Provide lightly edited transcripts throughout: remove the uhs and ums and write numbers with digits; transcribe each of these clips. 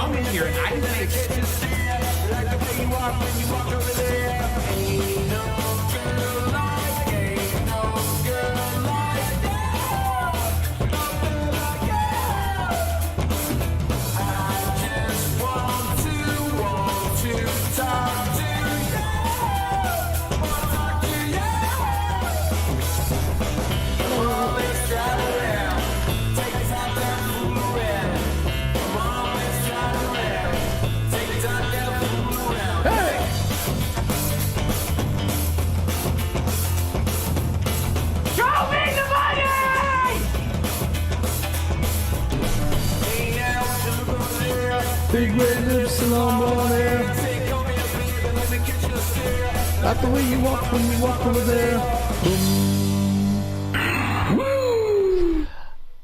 moment here, and I think big red lips and long blonde hair. Not the way you walk when you walk over there. Woo!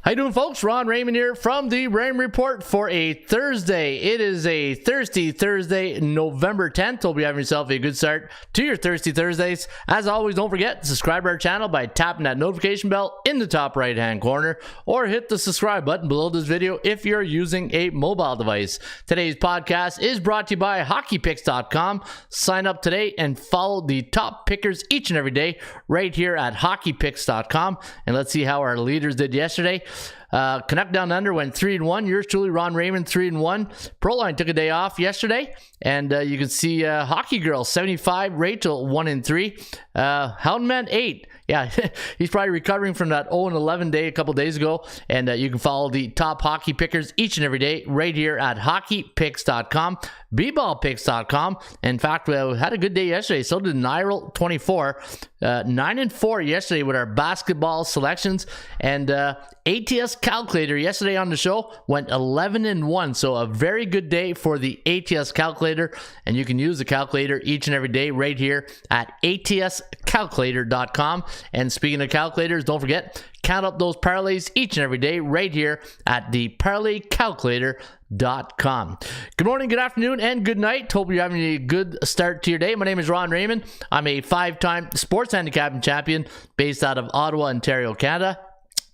How you doing, folks? Ron Raymond here from the Raymond Report for a Thursday. It is a Thirsty Thursday, November 10th. Hope you're having yourself a good start to your Thirsty Thursdays. As always, don't forget to subscribe to our channel by tapping that notification bell in the top right-hand corner, or hit the subscribe button below this video if you're using a mobile device. Today's podcast is brought to you by HockeyPicks.com. Sign up today and follow the top pickers each and every day right here at HockeyPicks.com. And let's see how our leaders did yesterday. Canuck Down Under went 3-1. Yours truly, Ron Raymond, 3-1. Proline took a day off yesterday, and you can see Hockey Girl 75, Rachel 1-3, Houndman 8. Yeah, he's probably recovering from that 0-11 day a couple days ago, and you can follow the top hockey pickers each and every day right here at HockeyPicks.com, bballpicks.com. In fact, we had a good day yesterday. So did Nyril 24, 9-4 yesterday with our basketball selections, and ATS Calculator yesterday on the show went 11-1. So a very good day for the ATS Calculator, and you can use the calculator each and every day right here at atscalculator.com. And speaking of calculators, don't forget, count up those parlays each and every day right here at the parlaycalculator.com. Good morning, good afternoon, and good night. Hope you're having a good start to your day. My name is Ron Raymond. I'm a 5-time sports handicapping champion based out of Ottawa, Ontario, Canada.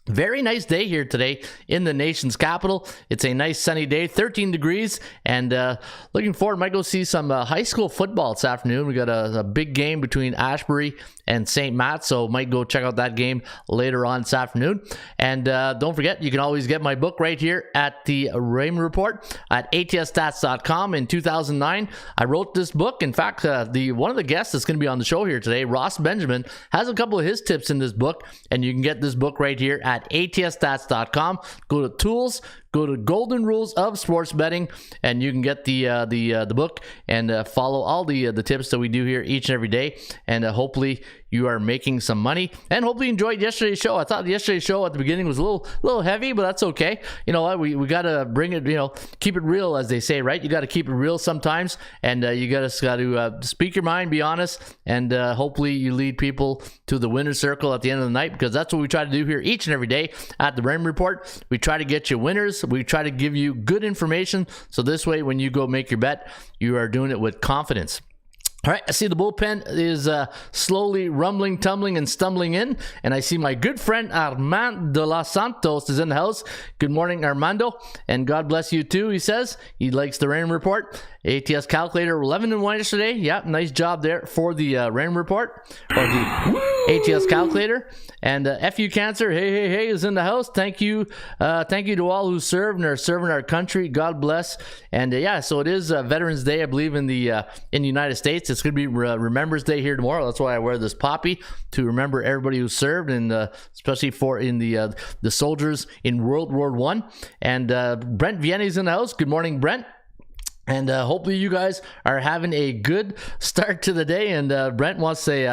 Very nice day here today in the nation's capital. It's a nice sunny day, 13 degrees, and looking forward. Might go see some high school football this afternoon. We got a big game between Ashbury and St. Matt, so might go check out that game later on this afternoon. And don't forget, you can always get my book right here at the Raymond Report at atsstats.com. In 2009, I wrote this book. In fact, one of the guests that's going to be on the show here today, Ross Benjamin, has a couple of his tips in this book, and you can get this book right here at atsstats.com. Go to tools, go to Golden Rules of Sports Betting, and you can get the book and follow all the tips that we do here each and every day. And hopefully you are making some money, and hopefully you enjoyed yesterday's show. I thought yesterday's show at the beginning was a little heavy, but that's okay. You know what? We got to bring it, keep it real, as they say, right? You got to keep it real sometimes, and you got to speak your mind, be honest, and hopefully you lead people to the winner's circle at the end of the night, because that's what we try to do here each and every day at the Raymond Report. We try to get you winners. We try to give you good information, so this way when you go make your bet, you are doing it with confidence. All right, I see the bullpen is slowly rumbling, tumbling, and stumbling in, and I see my good friend Armando de los Santos is in the house. Good morning, Armando, and God bless you too, he says. He likes the Raymond Report. ATS Calculator 11-1 yesterday. Yeah, nice job there for the Raymond Report, or the ATS Calculator. And FU Cancer, hey, is in the house. Thank you to all who served and are serving our country. God bless. And yeah, so it is Veterans Day, I believe, in the United States. It's going to be Remembrance Day here tomorrow. That's why I wear this poppy, to remember everybody who served, and especially in the soldiers in World War I. And Brent Vienna's in the house. Good morning, Brent. And hopefully you guys are having a good start to the day. And Brent wants to say,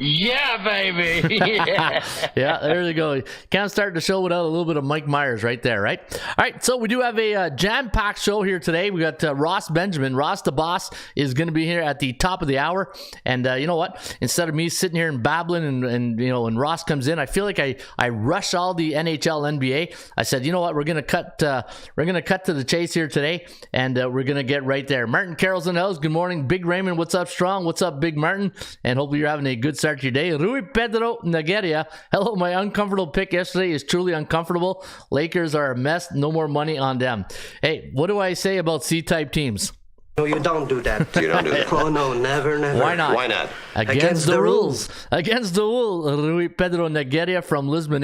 yeah, baby. Yeah. Yeah, there you go. Can't start the show without a little bit of Mike Myers right there, right? All right, so we do have a jam-packed show here today. We got Ross Benjamin. Ross the Boss is going to be here at the top of the hour. And you know what? Instead of me sitting here and babbling and when Ross comes in, I feel like I rush all the NHL, NBA. I said, you know what? We're going to cut to the chase here today, and we're going to get right there. Martin Carroll's in the house. Good morning, Big Raymond. What's up, Strong? What's up, Big Martin? And hopefully you're having a good start start to your day. Rui Pedro Nageria. Hello, my uncomfortable pick yesterday is truly uncomfortable. Lakers are a mess. No more money on them. Hey, what do I say about C-type teams? No, you don't do that. You don't do that. Oh, no, never. Why not? Why not? Against the rules. Against the rule. Rui Pedro Nageria from Lisbon,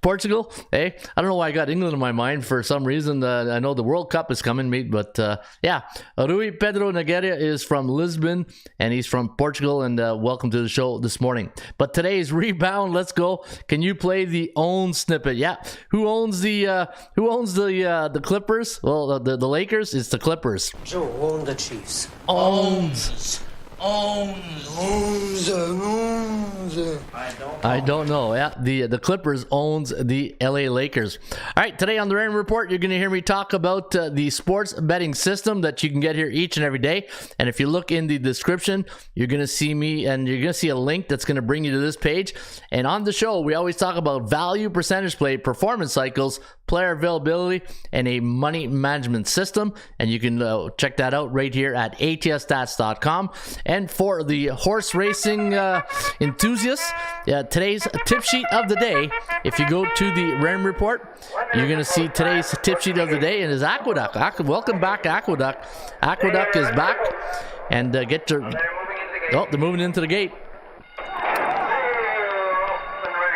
Portugal. Hey, I don't know why I got England in my mind for some reason. I know the World Cup is coming, mate, but yeah. Rui Pedro Nageria is from Lisbon, and he's from Portugal, and welcome to the show this morning. But today's rebound, let's go. Can you play the own snippet? Yeah. Who owns the Clippers? Well, the Lakers. It's the Clippers. Joe owned the Chiefs. Owns. I don't know. Yeah, the Clippers owns the LA Lakers. All right, today on the Raymond Report, you're going to hear me talk about the sports betting system that you can get here each and every day. And if you look in the description, you're going to see me, and you're going to see a link that's going to bring you to this page. And on the show, we always talk about value, percentage play, performance cycles, player availability, and a money management system. And you can check that out right here at atsstats.com. And for the horse racing enthusiasts, today's tip sheet of the day, if you go to the Raymond Report, you're going to see today's tip sheet of the day, and is Aqueduct. Welcome back, Aqueduct. Aqueduct is back, and get your... Oh, they're moving into the gate.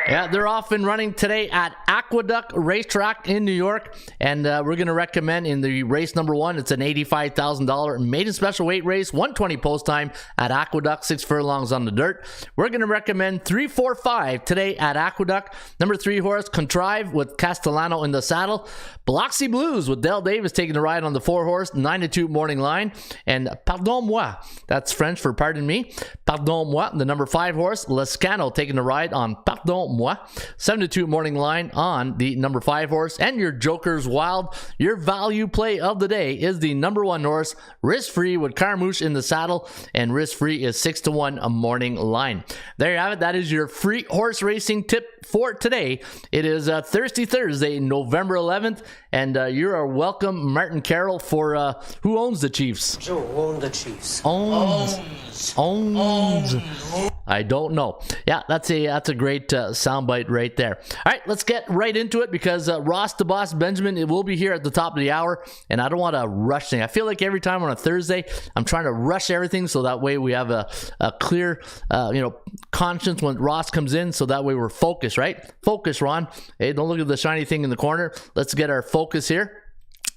Yeah, they're off and running today at Aqueduct Racetrack in New York, and we're going to recommend in the race number 1, it's an $85,000 maiden special weight race, 120 post time at Aqueduct, 6 furlongs on the dirt. We're going to recommend 3, 4, 5 today at Aqueduct. Number 3 horse, Contrive with Castellano in the saddle. Biloxi Blues with Dale Davis taking the ride on the 4 horse, 9-2 morning line. And Pardon Moi, that's French for pardon me. Pardon Moi, the number 5 horse, Lescano taking the ride on Pardon Moi, 7-2 morning line on the number 5 horse. And your Joker's Wild, your value play of the day is the number 1 horse, Risk Free with Carmouche in the saddle, and Risk Free is 6-1 a morning line. There you have it. That is your free horse racing tip for today. It is Thursday, November 11th, and you are welcome, Martin Carroll, for who owns the Chiefs? Joe owned the Chiefs. Owns. I don't know. Yeah, that's a great soundbite right there. All right, let's get right into it, because Ross the Boss Benjamin, it will be here at the top of the hour, and I don't want to rush things. I feel like every time on a Thursday, I'm trying to rush everything so that way we have a clear, conscience when Ross comes in, so that way we're focused, right? Focus, Ron. Hey, don't look at the shiny thing in the corner. Let's get our focus here.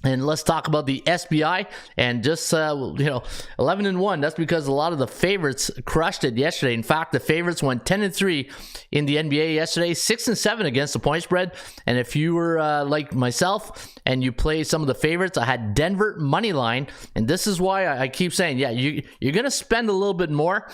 And let's talk about the SBI, and just 11-1. That's because a lot of the favorites crushed it yesterday. In fact, the favorites went 10-3 in the NBA yesterday, 6-7 against the point spread. And if you were like myself and you play some of the favorites, I had Denver money line, and this is why I keep saying, yeah, you're gonna spend a little bit more,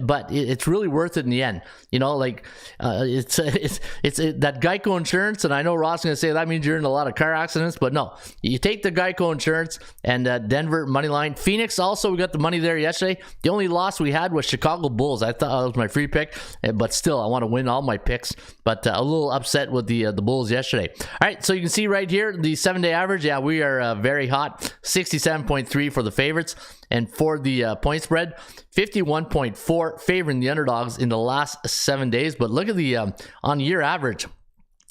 but it's really worth it in the end. It's that Geico insurance, and I know Ross is gonna say that means you're in a lot of car accidents, but no, you take the Geico insurance and Denver money line. Phoenix also, we got the money there yesterday. The only loss we had was Chicago Bulls. I thought that was my free pick, but still, I want to win all my picks. But a little upset with the Bulls yesterday. All right, so you can see right here the 7-day average. Yeah, we are very hot. 67.3 for the favorites, and for the point spread, 51.4 favoring the underdogs in the last 7 days. But look at the on year average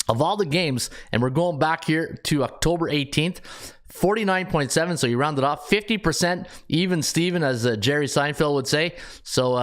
of all the games, and we're going back here to October 18th, 49.7, so you round it off, 50% even Steven, as Jerry Seinfeld would say. So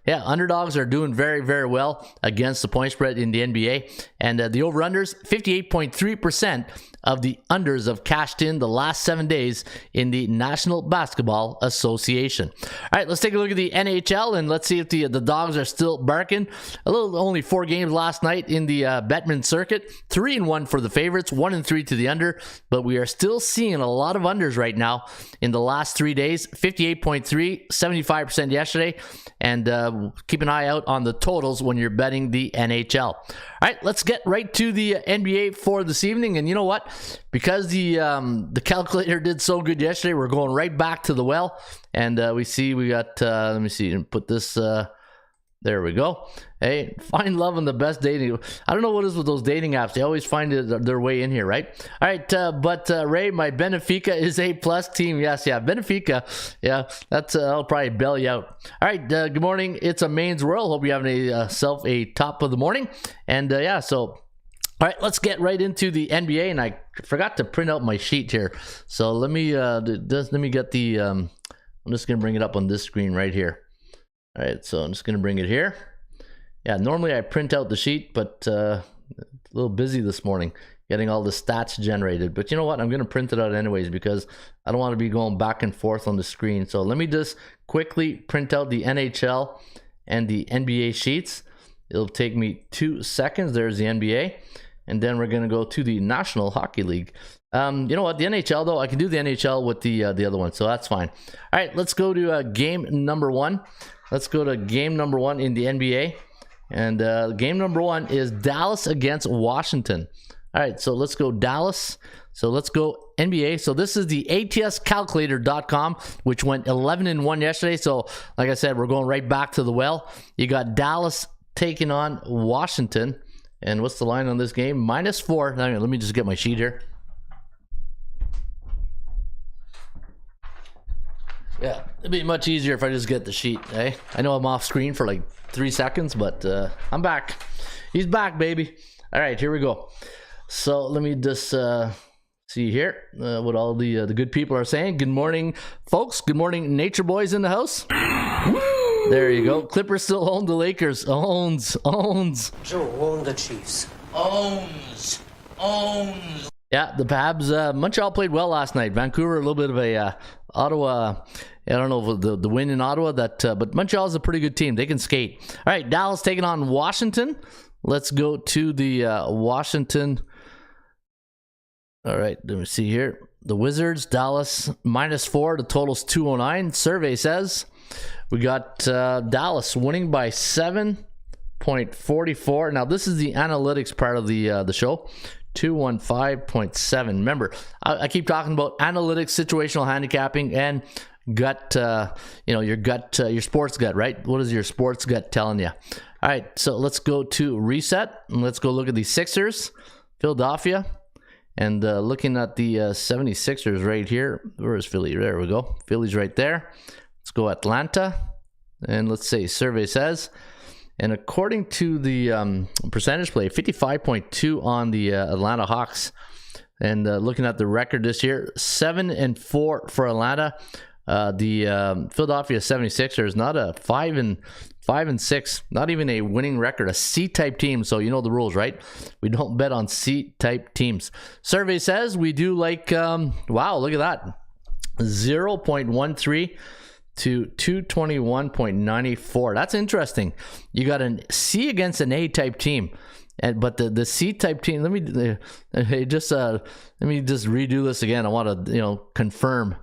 yeah, underdogs are doing very, very well against the point spread in the NBA. And the over-unders, 58.3% of the unders have cashed in the last 7 days in the National Basketball Association. All right, let's take a look at the NHL, and let's see if the dogs are still barking. Only 4 games last night in the Bettman circuit. 3-1 for the favorites, 1-3 to the under, but we are still seeing a lot of unders right now in the last 3 days. 58.3, 75% yesterday, and keep an eye out on the totals when you're betting the NHL. All right, let's get right to the NBA for this evening. And you know what? Because the calculator did so good yesterday, we're going right back to the well. And we got, let me see, put this There we go. Hey, find love in the best dating. I don't know what is with those dating apps. They always find their way in here, right? All right, but Ray, my Benfica is A+ team. Yes, yeah, Benfica. Yeah, that's I'll probably bail you out. All right, good morning. It's a Maine's World. Hope you having yourself a top of the morning. And yeah, so all right, let's get right into the NBA. And I forgot to print out my sheet here, so let me get the. I'm just gonna bring it up on this screen right here. All right, so I'm just going to bring it here. Yeah, normally I print out the sheet, but a little busy this morning getting all the stats generated. But you know what? I'm going to print it out anyways because I don't want to be going back and forth on the screen. So let me just quickly print out the NHL and the NBA sheets. It'll take me 2 seconds. There's the NBA. And then we're going to go to the National Hockey League. You know what? The NHL, though, I can do the NHL with the other one, so that's fine. All right, let's go to game number 1. Let's go to game number 1 in the NBA. And game number 1 is Dallas against Washington. All right, so let's go Dallas. So let's go NBA. So this is the ATScalculator.com, which went 11-1 yesterday. So like I said, we're going right back to the well. You got Dallas taking on Washington. And what's the line on this game? -4. Let me just get my sheet here. Yeah, it'd be much easier if I just get the sheet, eh? I know I'm off screen for like 3 seconds, but I'm back. He's back, baby. All right, here we go. So let me just see here what all the good people are saying. Good morning, folks. Good morning, Nature Boys in the house. There you go. Clippers still own the Lakers. Owns. Joe owned the Chiefs. Owns. Yeah, the Habs. Montreal played well last night. Vancouver, a little bit of a Ottawa. I don't know if the win in Ottawa but Montreal is a pretty good team. They can skate. All right, Dallas taking on Washington. Let's go to the Washington. All right, let me see here. The Wizards, Dallas -4. The total's 209. Survey says we got Dallas winning by 7.44. Now this is the analytics part of the show. 215.7. Remember, I keep talking about analytics, situational handicapping, and gut. Your sports gut, right? What is your sports gut telling you? All right, so let's go to reset and let's go look at the Sixers, Philadelphia, and looking at the 76ers right here. Where is Philly? There we go. Philly's right there. Let's go Atlanta, and let's say survey says. And according to the percentage play, 55.2 on the Atlanta Hawks. And looking at the record this year, 7-4 for Atlanta. The Philadelphia 76ers, not a 5-6, not even a winning record, a C-type team. So you know the rules, right? We don't bet on C-type teams. Survey says we do like, wow, look at that. 0.13 to 221.94. That's interesting. You got a C against an A-type team, but the C-type team. Let me just redo this again. I want to confirm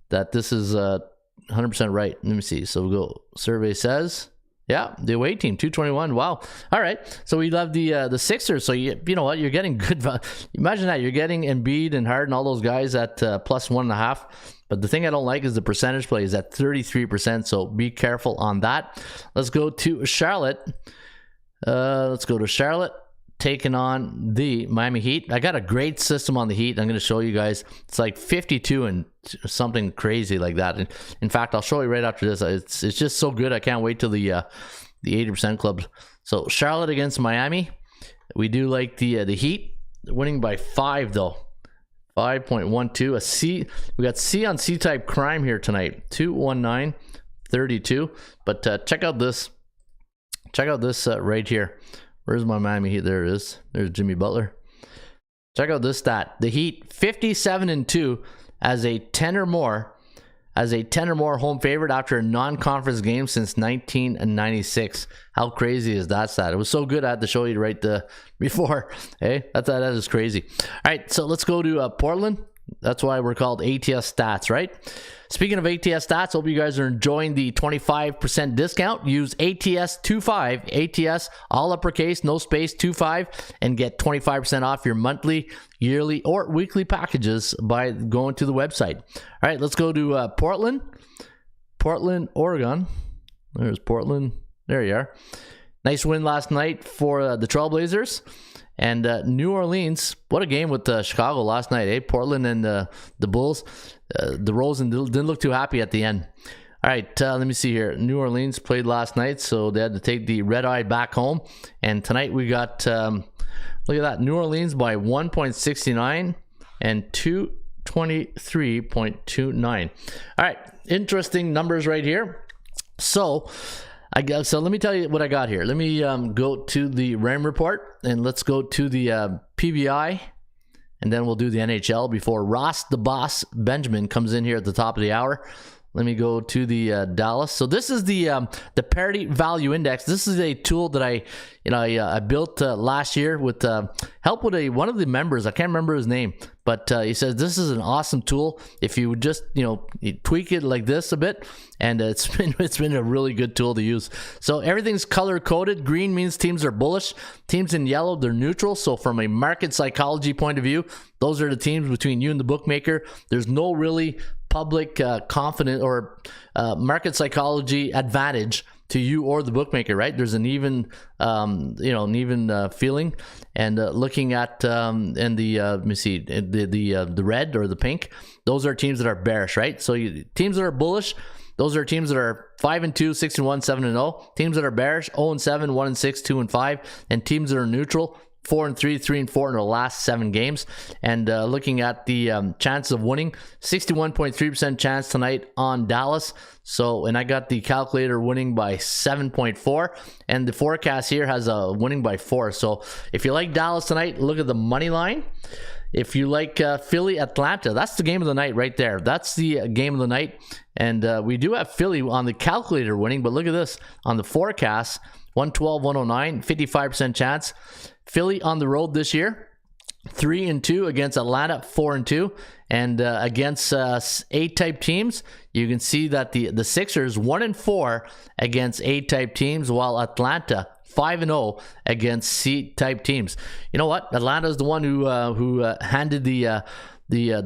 that this is 100% right. Let me see. So we'll go. Survey says, yeah, the away team 221. Wow. All right. So we love the Sixers. So you know what? You're getting good. Imagine that you're getting Embiid and Harden, all those guys at +1.5. But the thing I don't like is the percentage play is at 33%, so be careful on that. Let's go to Charlotte. Taking on the Miami Heat. I got a great system on the Heat. I'm going to show you guys. It's like 52 and something crazy like that. And in fact, I'll show you right after this. It's just so good. I can't wait till the 80% clubs. So Charlotte against Miami. We do like the Heat winning by 5 though. 5.12. A C. We got C on C-type crime here tonight. 219.32. But check out this. Check out this right here. Where's my Miami Heat? There it is. There's Jimmy Butler. Check out this stat. The Heat 57-2 as a 10 or more home favorite after a non-conference game since 1996. How crazy is that stat? It was so good I had to show you right before. Hey, that is crazy. All right, so let's go to Portland. That's why we're called ATS Stats, right? Speaking of ATS Stats, hope you guys are enjoying the 25% discount. Use ATS25, ATS, all uppercase, no space, 25, and get 25% off your monthly, yearly, or weekly packages by going to the website. All right, let's go to Portland, Oregon. There's Portland. There you are. Nice win last night for the Trailblazers. And New Orleans, what a game with Chicago last night, eh? Portland and the Bulls. The Rosen didn't look too happy at the end. All right, let me see here. New Orleans played last night, so they had to take the red eye back home. And tonight we got, look at that, New Orleans by 1.69 and 223.29. All right, interesting numbers right here. So let me tell you what I got here. Let me go to the RAM report, and let's go to the PBI, and then we'll do the NHL before Ross the Boss Benjamin comes in here at the top of the hour. Let me go to the Dallas. So this is the parity value index. This is a tool that I built last year with help with one of the members. I can't remember his name, but he says this is an awesome tool if you just you tweak it like this a bit, and it's been a really good tool to use. So everything's color coded. Green means teams are bullish. Teams in yellow, they're neutral. So from a market psychology point of view, those are the teams between you and the bookmaker. There's no really public confident or market psychology advantage to you or the bookmaker, right? There's an even feeling. And looking at and the let me see, the red or the pink, those are teams that are bearish, right? So teams that are bullish, those are teams that are 5-2, 6-1, 7-0. Teams that are bearish, 0-7, 1-6, 2-5, and teams that are neutral, 4-3, 3-4 in their last 7 games. And looking at the chances of winning, 61.3% chance tonight on Dallas. So, and I got the calculator winning by 7.4, and the forecast here has a winning by 4. So if you like Dallas tonight, look at the money line. If you like Philly, Atlanta, that's the game of the night right there. That's the game of the night. And we do have Philly on the calculator winning, but look at this. On the forecast, 112, 109, 55% chance. Philly on the road this year, 3-2 against Atlanta, 4-2. And against A-type teams, you can see that the Sixers 1-4 against A-type teams, while Atlanta 5-0 against C-type teams. You know what? Atlanta is the one who handed the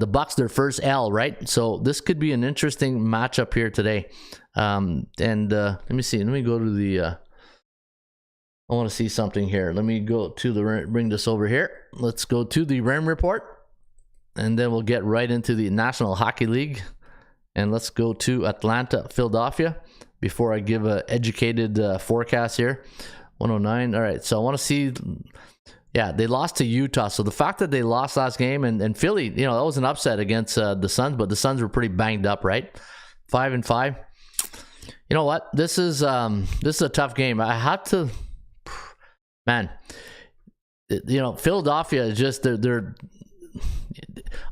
Bucks their first L, right? So this could be an interesting matchup here today. Let me see. Let me go to the. I want to see something here. Let me go to bring this over here. Let's go to the RAM report, and then we'll get right into the National Hockey League. And let's go to Atlanta, Philadelphia, before I give an educated forecast here. 109. All right, so I want to see. Yeah, they lost to Utah. So the fact that they lost last game, and Philly, that was an upset against the Suns, but the Suns were pretty banged up, right? 5-5. You know what? This is a tough game. I have to. Man, Philadelphia is just they're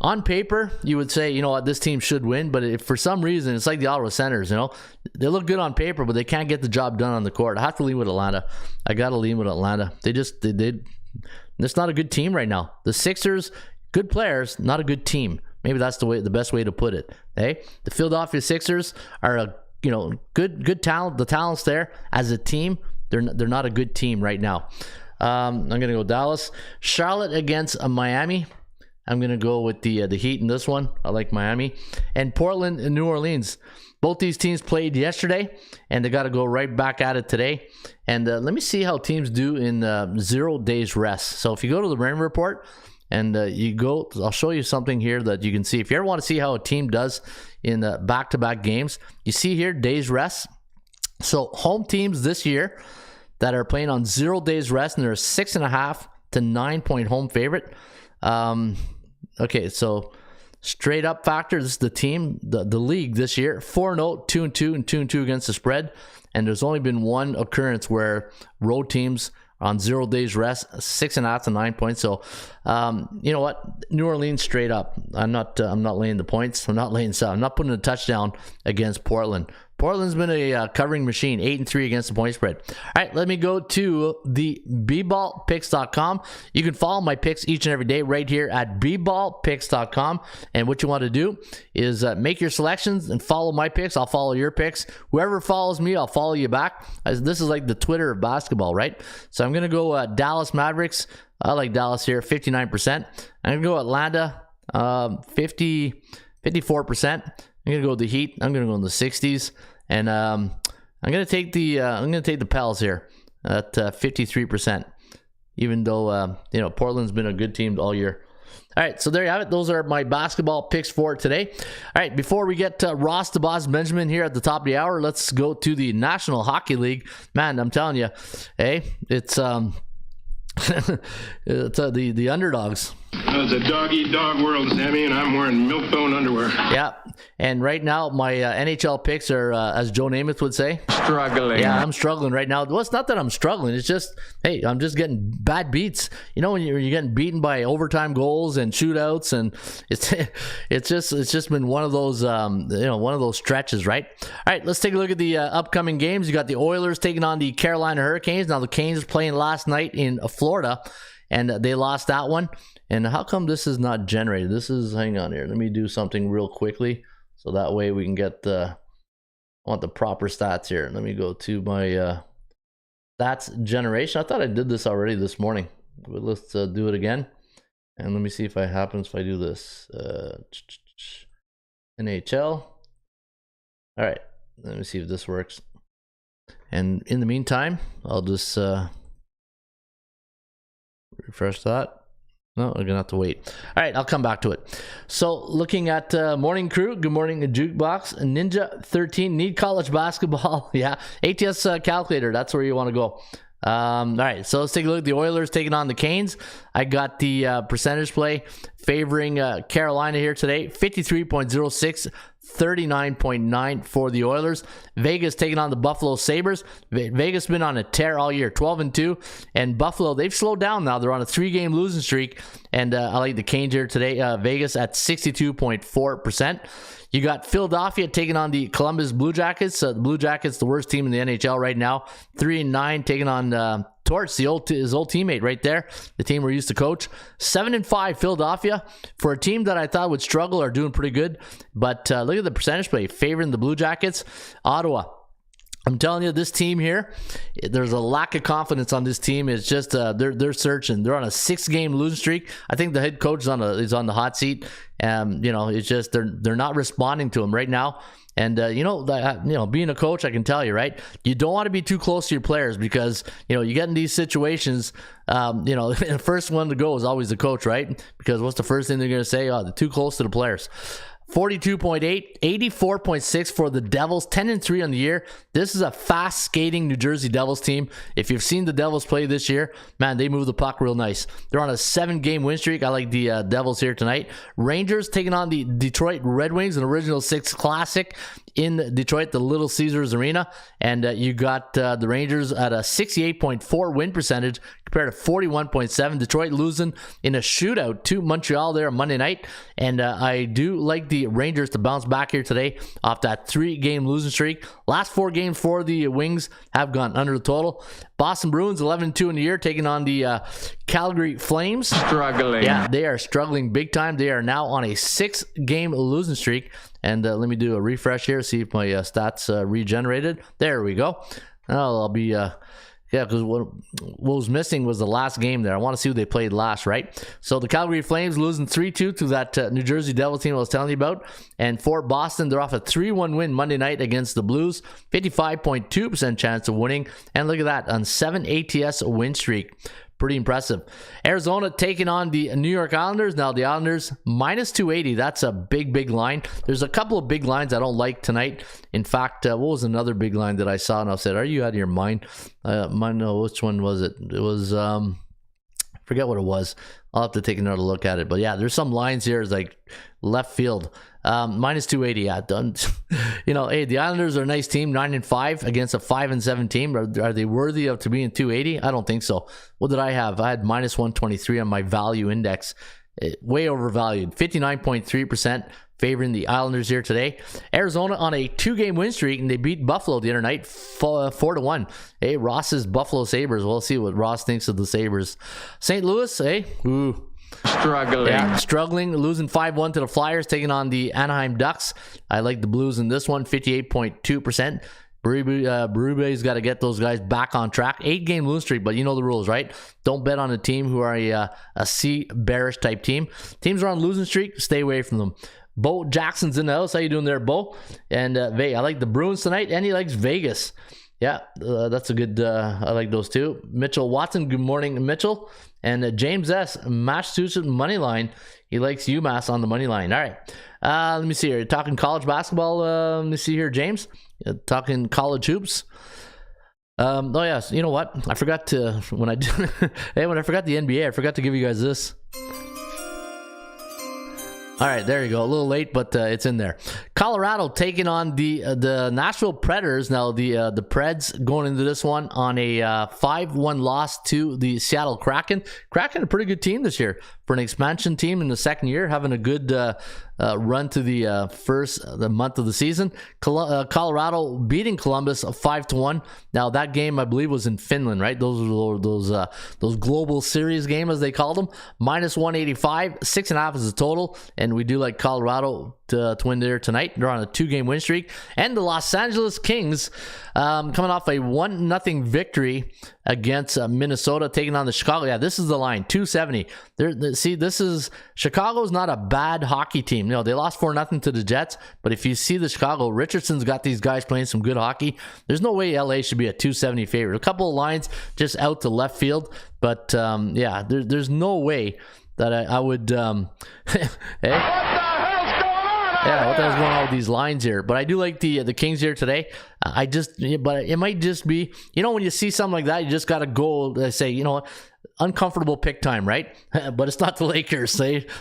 on paper. You would say, this team should win, but if for some reason it's like the Ottawa Senators, they look good on paper, but they can't get the job done on the court. I have to lean with Atlanta. I got to lean with Atlanta. It's not a good team right now. The Sixers, good players, not a good team. Maybe that's the best way to put it. Hey, the Philadelphia Sixers are a good talent. The talent's there as a team. They're not a good team right now. I'm going to go Dallas. Charlotte against Miami. I'm going to go with the Heat in this one. I like Miami. And Portland and New Orleans. Both these teams played yesterday, and they got to go right back at it today. And let me see how teams do in 0 days rest. So if you go to the RAM report and I'll show you something here that you can see. If you ever want to see how a team does in back-to-back games, you see here days rest. So home teams this year that are playing on 0 days rest, and they're a 6.5 to 9 point home favorite. Okay, so straight up factor, this is the team, the league this year, 4-0, 2-2, and 2-2 against the spread. And there's only been one occurrence where road teams on 0 days rest, 6.5 to 9 points. So, you know what? New Orleans straight up. I'm not laying the points. I'm not putting a touchdown against Portland. Portland's been a covering machine, 8-3 against the point spread. All right, let me go to the bballpicks.com. You can follow my picks each and every day right here at bballpicks.com. And what you want to do is make your selections and follow my picks. I'll follow your picks. Whoever follows me, I'll follow you back. This is like the Twitter of basketball, right? So I'm going to go Dallas Mavericks. I like Dallas here, 59%. I'm going to go Atlanta, 54%. I'm going to go with the Heat. I'm going to go in the 60s. And I'm gonna take the Pels here at 53%. Even though Portland's been a good team all year. All right, so there you have it. Those are my basketball picks for today. All right, before we get to Ross the Boss Benjamin here at the top of the hour, let's go to the National Hockey League. Man, I'm telling you, hey, it's it's the underdogs. It's a dog-eat-dog world, Sammy, and I'm wearing milk-bone underwear. Yeah, and right now my NHL picks are, as Joe Namath would say, Struggling. Yeah, I'm struggling right now. Well, it's not that I'm struggling. It's just, hey, I'm just getting bad beats. You know, when you're getting beaten by overtime goals and shootouts, and it's just been one of those one of those stretches, right? All right, let's take a look at the upcoming games. You got the Oilers taking on the Carolina Hurricanes. Now the Canes playing last night in Florida, and they lost that one. And how come this is not generated? This is, hang on here. Let me do something real quickly so that way we can get I want the proper stats here. Let me go to my stats generation. I thought I did this already this morning, but let's do it again. And let me see if it happens if I do this. NHL. All right. Let me see if this works. And in the meantime, I'll just refresh that. No, we're gonna have to wait. All right, I'll come back to it. So, looking at Morning Crew, good morning, Jukebox, Ninja 13, need college basketball. Yeah, ATS calculator, that's where you want to go. All right, so let's take a look at the Oilers taking on the Canes. I got the percentage play favoring Carolina here today, 53.06. 39.9 for the Oilers. Vegas taking on the Buffalo Sabres. Vegas been on a tear all year, 12-2, and Buffalo, they've slowed down now. They're on a 3-game losing streak, and I like the Canes here today. Vegas at 62.4%. You got Philadelphia taking on the Columbus Blue Jackets. The Blue Jackets, the worst team in the NHL right now, 3-9, taking on Torts, his old teammate right there, the team we're used to coach. 7-5 Philadelphia, for a team that I thought would struggle, are doing pretty good. But look at the percentage play favoring the Blue Jackets. Ottawa, I'm telling you, this team here, there's a lack of confidence on this team. It's just they're searching. They're on a 6-game losing streak. I think the head coach is on the hot seat. It's just they're not responding to him right now. And being a coach, I can tell you, right? You don't want to be too close to your players because you get in these situations. The first one to go is always the coach, right? Because what's the first thing they're going to say? Oh, they're too close to the players. 42.8, 84.6 for the Devils, 10-3 on the year. This is a fast skating New Jersey Devils team. If you've seen the Devils play this year, man, they move the puck real nice. They're on a 7-game win streak. I like the Devils here tonight. Rangers taking on the Detroit Red Wings, an original 6 classic in Detroit, the Little Caesars Arena. And you got the Rangers at a 68.4 win percentage compared to 41.7. Detroit losing in a shootout to Montreal there on Monday night. And I do like the Rangers to bounce back here today off that 3-game losing streak. Last 4 games for the Wings have gone under the total. Boston Bruins 11-2 in the year, taking on the Calgary Flames. Struggling. Yeah, they are struggling big time. They are now on a 6-game losing streak. And let me do a refresh here, see if my stats regenerated. There we go. I'll be... because what was missing was the last game there. I want to see who they played last, right? So the Calgary Flames losing 3-2 to that New Jersey Devils team I was telling you about. And for Boston, they're off a 3-1 win Monday night against the Blues. 55.2% chance of winning. And look at that, on 7 ATS win streak. Pretty impressive. Arizona taking on the New York Islanders. Now the Islanders minus 280. That's a big line. There's a couple of big lines I don't like tonight. In fact, what was another big line that I saw and I said, are you out of your mind? No, which one was it? It was, forget what it was. I'll have to take another look at it. But yeah, there's some lines here. It's like left field. Minus 280. Yeah, done. Hey, the Islanders are a nice team, 9-5 against a 5-7 team. Are they worthy of to be in 280? I don't think so. What did I have? I had minus 123 on my value index. Way overvalued. 59.3% favoring the Islanders here today. Arizona on a 2-game win streak, and they beat Buffalo the other night 4-1. Hey, Ross's Buffalo Sabres. We'll see what Ross thinks of the Sabres. St. Louis, hey, Struggling. Yeah, struggling, losing 5-1 to the Flyers, taking on the Anaheim Ducks. I like the Blues in this one, 58.2%. Berube's got to get those guys back on track. 8-game losing streak, but you know the rules, right? Don't bet on a team who are a C bearish type team. Teams are on losing streak, stay away from them. Bo Jackson's in the house. How you doing there, Bo? And I like the Bruins tonight, and he likes Vegas. Yeah, that's a good, I like those two. Mitchell Watson, good morning, Mitchell. And James S., Massachusetts money line. He likes UMass on the money line. All right, let me see here. Talking college basketball. Let me see here, James. Talking college hoops. Oh yes, you know what? I forgot to when I forgot the NBA, I forgot to give you guys this. All right, there you go. A little late, but it's in there. Colorado taking on the Nashville Predators. Now the Preds going into this one on a 5-1 loss to the Seattle Kraken. Kraken, a pretty good team this year for an expansion team in the second year, having a good run to the first month of the season. Colorado beating Columbus 5-1. Now that game I believe was in Finland, right? Those global series game as they called them. -185, 6.5 is the total, and we do like Colorado to win there tonight. They're on a 2-game win streak. And the Los Angeles Kings coming off a 1-0 victory against Minnesota, taking on the Chicago. Yeah, this is the line, 270. See, this is Chicago's not a bad hockey team. You know, they lost 4-0 to the Jets, but if you see the Chicago, Richardson's got these guys playing some good hockey. There's no way LA should be a 270 favorite. A couple of lines just out to left field, but yeah, there's no way that I would hey? Yeah, what the hell's going on with these lines here? But I do like the Kings here today. But it might just be, you know, when you see something like that, you just got to go say, you know what, uncomfortable pick time, right? But it's not the Lakers.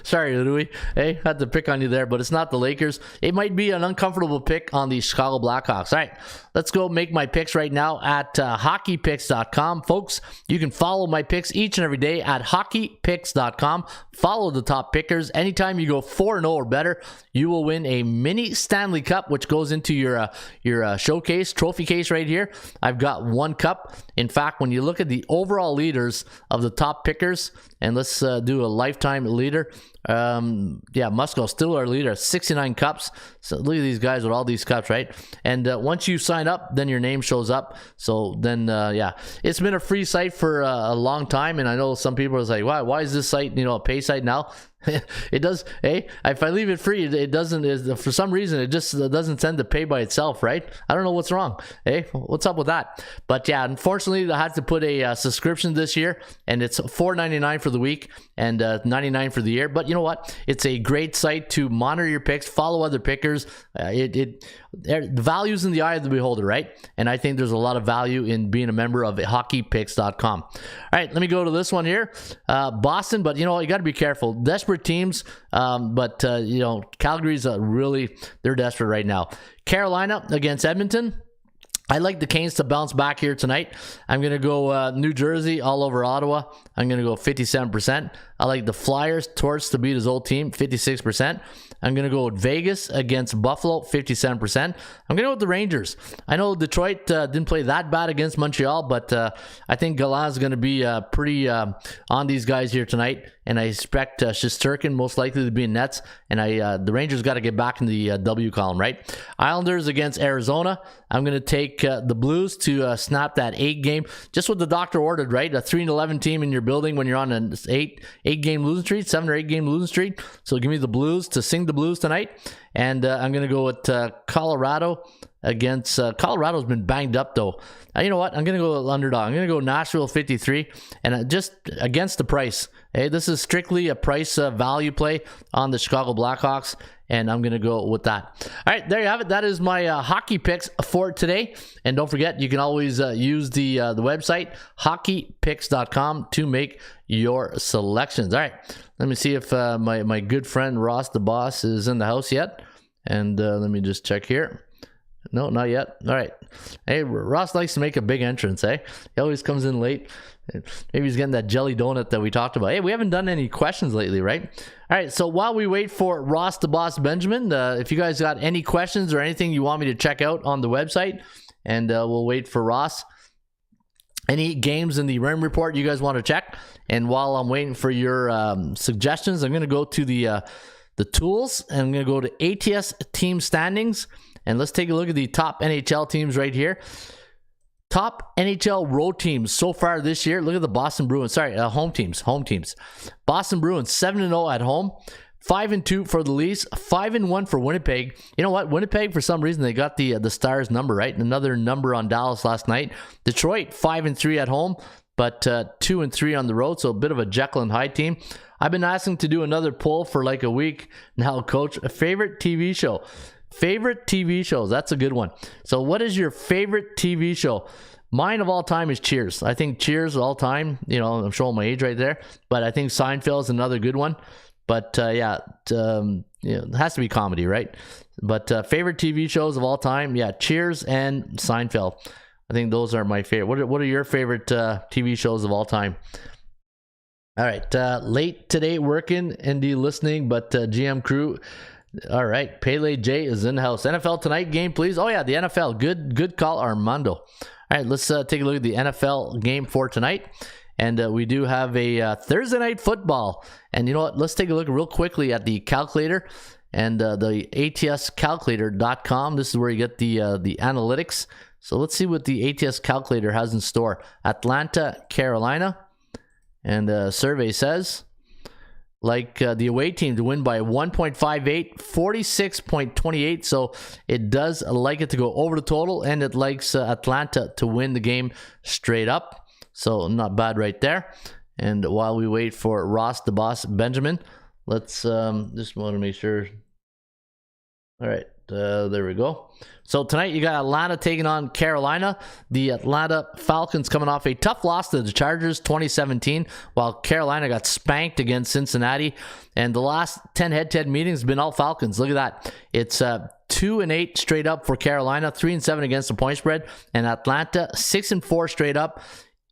Sorry, Louis. Hey, had to pick on you there, but it's not the Lakers. It might be an uncomfortable pick on the Chicago Blackhawks. All right, let's go make my picks right now at hockeypicks.com. Folks, you can follow my picks each and every day at hockeypicks.com. Follow the top pickers. Anytime you go 4-0 or better, you will win a mini Stanley Cup, which goes into your showcase, trophy case right here. I've got one cup. In fact, when you look at the overall leaders of the top pickers, and let's do a lifetime leader. Musco still our leader, 69 cups. So look at these guys with all these cups, right? And once you sign up, then your name shows up. So then, it's been a free site for a long time, and I know some people are like, why is this site, a pay site now? It does. Hey, if I leave it free, it doesn't. For some reason, it just doesn't tend to pay by itself, right? I don't know what's wrong. Hey, what's up with that? But yeah, unfortunately, I had to put a subscription this year, and it's $4.99 for the week and $99 for the year. But you know what? It's a great site to monitor your picks, follow other pickers. The value's in the eye of the beholder, right? And I think there's a lot of value in being a member of hockeypicks.com. All right, let me go to this one here. Boston, but you got to be careful. Desperate teams, but Calgary's they're desperate right now. Carolina against Edmonton. I like the Canes to bounce back here tonight. I'm going to go New Jersey all over Ottawa. I'm going to go 57%. I like the Flyers, Torts to beat his old team, 56%. I'm going to go with Vegas against Buffalo, 57%. I'm going to go with the Rangers. I know Detroit didn't play that bad against Montreal, but I think Galland's going to be pretty on these guys here tonight. And I expect Shesterkin most likely to be in nets. And the Rangers got to get back in the W column, right? Islanders against Arizona. I'm going to take the Blues to snap that 8 game. Just what the doctor ordered, right? A 3-11 team in your building when you're on an 8-game losing streak, 7 or 8 game losing streak. So give me the Blues to sing the Blues tonight. And I'm going to go with Colorado against Colorado's been banged up though. You know what? I'm going to go underdog. I'm going to go Nashville 53 and just against the price. Hey, this is strictly a price value play on the Chicago Blackhawks, and I'm going to go with that. All right, there you have it. That is my hockey picks for today. And don't forget, you can always use the website, hockeypicks.com, to make your selections. All right, let me see if my good friend Ross the Boss is in the house yet. And let me just check here. No, not yet. All right. Hey, Ross likes to make a big entrance, eh? He always comes in late. Maybe he's getting that jelly donut that we talked about. Hey, we haven't done any questions lately, right? All right, so while we wait for Ross the Boss Benjamin, if you guys got any questions or anything you want me to check out on the website, and we'll wait for Ross. Any games in the RIM report you guys want to check? And while I'm waiting for your suggestions, I'm going to go to the tools, and I'm going to go to ATS team standings. And let's take a look at the top NHL teams right here. Top NHL road teams so far this year. Look at the Boston Bruins. Sorry, home teams. Boston Bruins 7-0 at home. 5-2 for the Leafs, 5-1 for Winnipeg. You know what? Winnipeg, for some reason, they got the Stars number, right? Another number on Dallas last night. Detroit, 5-3 at home, but 2-3 on the road, so a bit of a Jekyll and Hyde team. I've been asking to do another poll for like a week now, Coach. A favorite TV show. Favorite TV shows. That's a good one. So what is your favorite TV show? Mine of all time is Cheers. I think Cheers all time, you know, I'm showing my age right there, but I think Seinfeld is another good one. But it has to be comedy, right? But favorite TV shows of all time, Cheers and Seinfeld. I think those are my favorite. What are your favorite TV shows of all time? All right, late today working, ND listening, but GM crew. All right, Pele J is in the house. NFL Tonight game, please. Oh yeah, the NFL. Good call, Armando. All right, let's take a look at the NFL game for tonight. And we do have a Thursday night football. And you know what? Let's take a look real quickly at the calculator and the ATScalculator.com. This is where you get the analytics. So let's see what the ATS calculator has in store. Atlanta, Carolina. And the survey says, like the away team to win by 1.58, 46.28. So it does like it to go over the total, and it likes Atlanta to win the game straight up. So not bad right there. And while we wait for Ross the Boss Benjamin, let's just want to make sure. All right, there we go. So tonight you got Atlanta taking on Carolina. The Atlanta Falcons coming off a tough loss to the Chargers 2017, while Carolina got spanked against Cincinnati. And the last 10 head-to-head meetings have been all Falcons. Look at that. It's 2-8 straight up for Carolina, 3-7 against the point spread, and Atlanta 6-4 straight up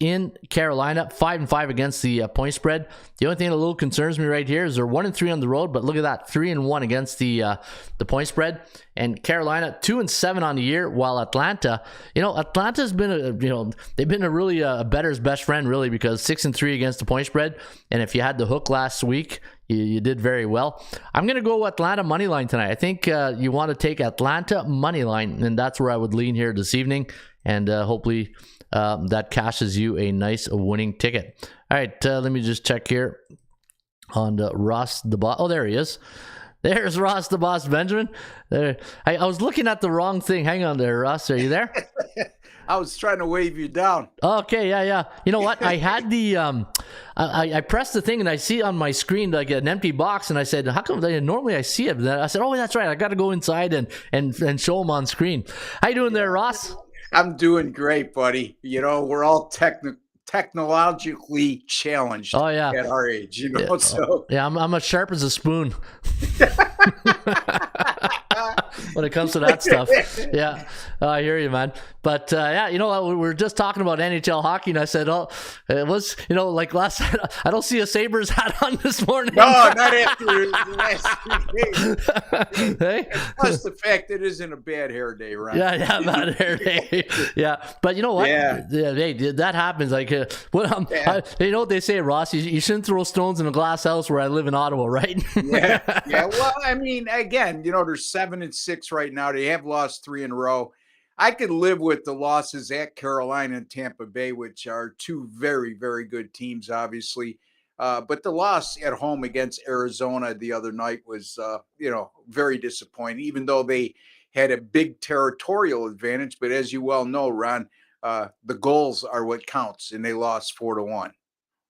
in Carolina, 5-5 against the point spread. The only thing that a little concerns me right here is they're 1-3 on the road, but look at that, 3-1 against the point spread. And Carolina 2-7 on the year, while Atlanta, Atlanta's been they've been a really a bettor's best friend, really, because 6-3 against the point spread. And if you had the hook last week, you did very well. I'm going to go Atlanta money line tonight. I think you want to take Atlanta money line, and that's where I would lean here this evening. And hopefully that cashes you a nice winning ticket. All right, let me just check here on Ross the Boss. Oh, there he is. There's Ross the Boss Benjamin. There, I was looking at the wrong thing. Hang on there, Ross. Are you there? I was trying to wave you down. Okay, yeah. You know what? I had the I pressed the thing and I see on my screen like an empty box, and I said, "How come normally I see it?" And I said, "Oh, that's right. I got to go inside and show them on screen." How you doing there, Ross? I'm doing great, buddy. We're all technologically challenged at our age, so. Yeah, I'm as sharp as a spoon when it comes to that stuff. Yeah, I hear you, man. But we were just talking about NHL hockey, and I said, it was, like last night, I don't see a Sabres hat on this morning. No, not after the last 3 days. Hey? Plus the fact it isn't a bad hair day, right? Yeah, bad hair day. Yeah, but you know what? Yeah. Hey, that happens. Like, you know what they say, Ross? You shouldn't throw stones in a glass house where I live in Ottawa, right? Yeah. Well, I mean, again, they're 7-6 right now. They have lost 3 in a row. I could live with the losses at Carolina and Tampa Bay, which are two very, very good teams, obviously. But the loss at home against Arizona the other night was, very disappointing, even though they had a big territorial advantage. But as you well know, Ron, the goals are what counts, and they lost 4-1.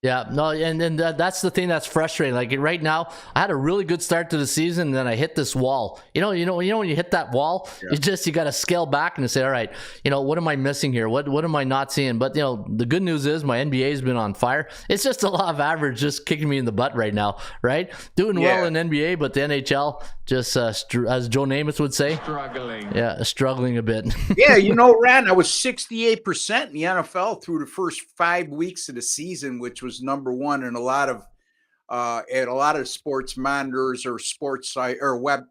Yeah, no, and that's the thing that's frustrating. Like right now, I had a really good start to the season, and then I hit this wall. You know when you hit that wall, you got to scale back and say, all right, what am I missing here? What am I not seeing? But the good news is my NBA has been on fire. It's just a law of average just kicking me in the butt right now, right? Doing well in NBA, but the NHL just as Joe Namath would say, Struggling. Yeah, struggling a bit. Yeah, Ron, I was 68% in the NFL through the first 5 weeks of the season, which was number one in a lot of sports monitors or sports site or web.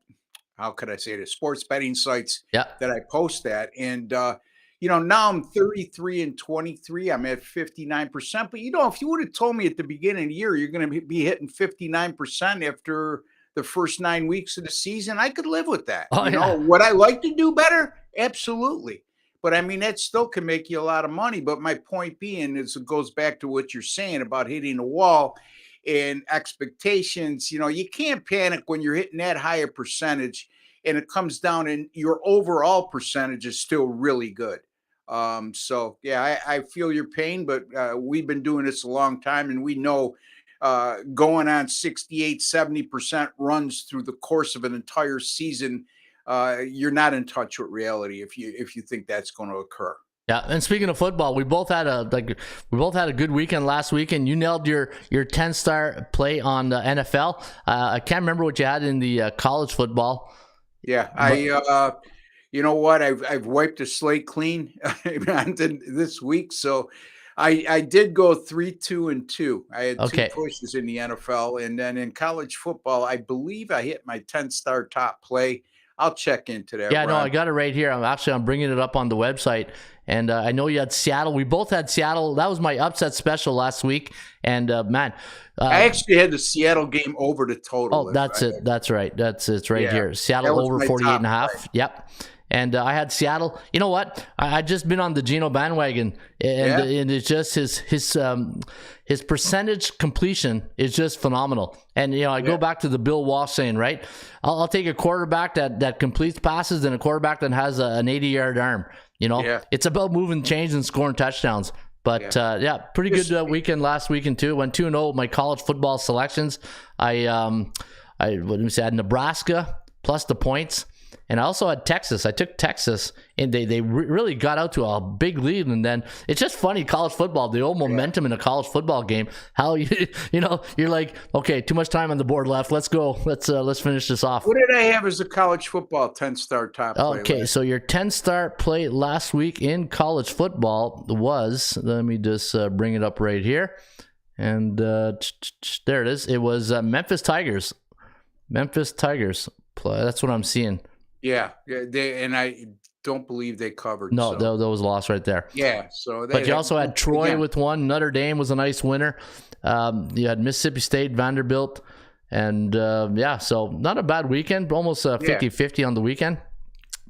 How could I say this? Sports betting sites that I post at. And, now I'm 33-23. I'm at 59%. But, if you would have told me at the beginning of the year, you're going to be hitting 59% after the first 9 weeks of the season, I could live with that. Would I like to do better? Absolutely. But I mean, that still can make you a lot of money. But my point being is, it goes back to what you're saying about hitting a wall. and expectations, you can't panic when you're hitting that higher percentage and it comes down and your overall percentage is still really good. So yeah, I feel your pain, but we've been doing this a long time and we know going on 68, 70% runs through the course of an entire season, you're not in touch with reality if you think that's going to occur. Yeah, and speaking of football, we both had a good weekend last weekend. You nailed your 10-star play on the NFL. I can't remember what you had in the college football. Yeah, you know what? I've wiped the slate clean this week, so I did go 3-2-2. I had two pushes in the NFL, and then in college football, I believe I hit my 10-star top play. I'll check into that. Yeah, Ron. No, I got it right here. I'm bringing it up on the website, and I know you had Seattle. We both had Seattle. That was my upset special last week, and man, I actually had the Seattle game over the total. Oh, that's it. That's right. It's right here. Seattle over 48.5. Yep. And I had Seattle. You know what? I just been on the Geno bandwagon, and it's just his percentage completion is just phenomenal. And I go back to the Bill Walsh saying, right? I'll take a quarterback that completes passes than a quarterback that has an 80-yard arm. It's about moving chains and scoring touchdowns. But pretty good weekend last weekend too. Went 2-0 my college football selections. I had Nebraska plus the points. And I also had Texas. I took Texas, and they really got out to a big lead. And then it's just funny, college football, the old momentum in a college football game. How you're like, okay, too much time on the board left. Let's go. Let's finish this off. What did I have as a college football 10-star top play? Okay, so your 10-star play last week in college football was. Let me just bring it up right here, and there it is. It was Memphis Tigers. Memphis Tigers. That's what I'm seeing. Yeah, and I don't believe they covered. No, that was a loss right there. Yeah, so but you also had Troy with one. Notre Dame was a nice winner. You had Mississippi State, Vanderbilt, and so not a bad weekend. Almost 50-50 on the weekend.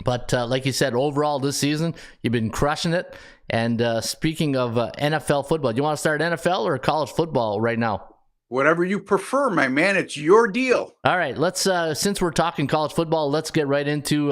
But like you said, overall this season, you've been crushing it. And speaking of NFL football, do you want to start NFL or college football right now? Whatever you prefer, my man. It's your deal. All right, let's since we're talking college football, let's get right into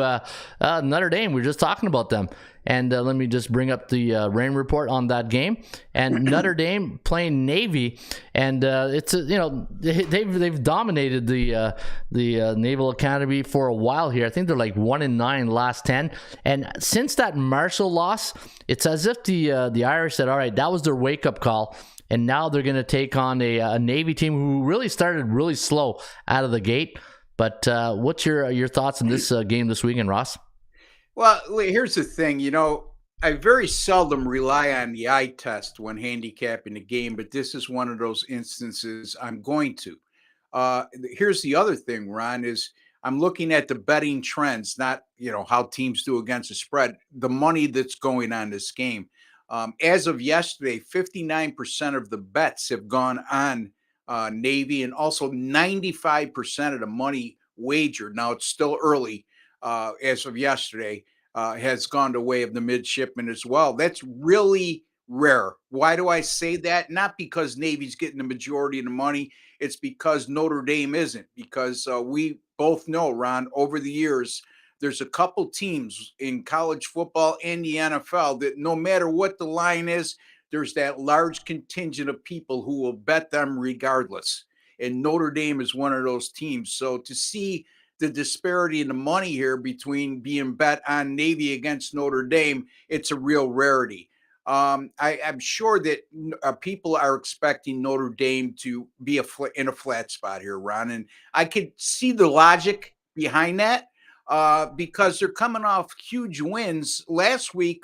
Notre Dame. We were just talking about them. And let me just bring up the rain report on that game. And Notre Dame playing Navy, and it's they've dominated the Naval Academy for a while here. I think they're like 1-9 last 10. And since that Marshall loss, it's as if the Irish said, "All right, that was their wake up call." And now they're going to take on a Navy team who really started really slow out of the gate. But what's your thoughts on this game this weekend, Ross? Well, here's the thing. I very seldom rely on the eye test when handicapping a game, but this is one of those instances I'm going to. Here's the other thing, Ron, is I'm looking at the betting trends, not how teams do against the spread, the money that's going on this game. As of yesterday, 59% of the bets have gone on Navy, and also 95% of the money wagered. Now, it's still early. As of yesterday, has gone the way of the midshipmen as well. That's really rare. Why do I say that? Not because Navy's getting the majority of the money. It's because Notre Dame isn't. Because we both know, Ron, over the years, there's a couple teams in college football and the NFL that no matter what the line is, there's that large contingent of people who will bet them regardless. And Notre Dame is one of those teams. So to see the disparity in the money here between being bet on Navy against Notre Dame, it's a real rarity. I'm sure that people are expecting Notre Dame to be in a flat spot here, Ron. And I could see the logic behind that. Because they're coming off huge wins. Last week,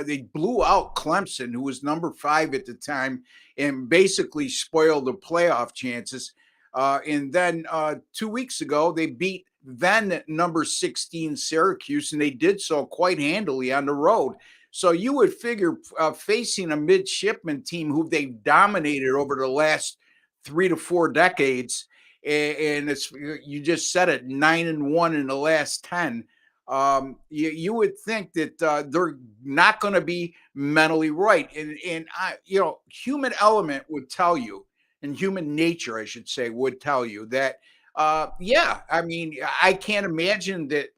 they blew out Clemson, who was number 5 at the time, and basically spoiled the playoff chances. And then 2 weeks ago, they beat then number 16 Syracuse, and they did so quite handily on the road. So you would figure facing a midshipman team who they've dominated over the last 3 to 4 decades, and it's, you just said it, 9-1 in the last 10. You would think that they're not going to be mentally right, and human element would tell you, and human nature, I should say, would tell you that, yeah, I mean, I can't imagine that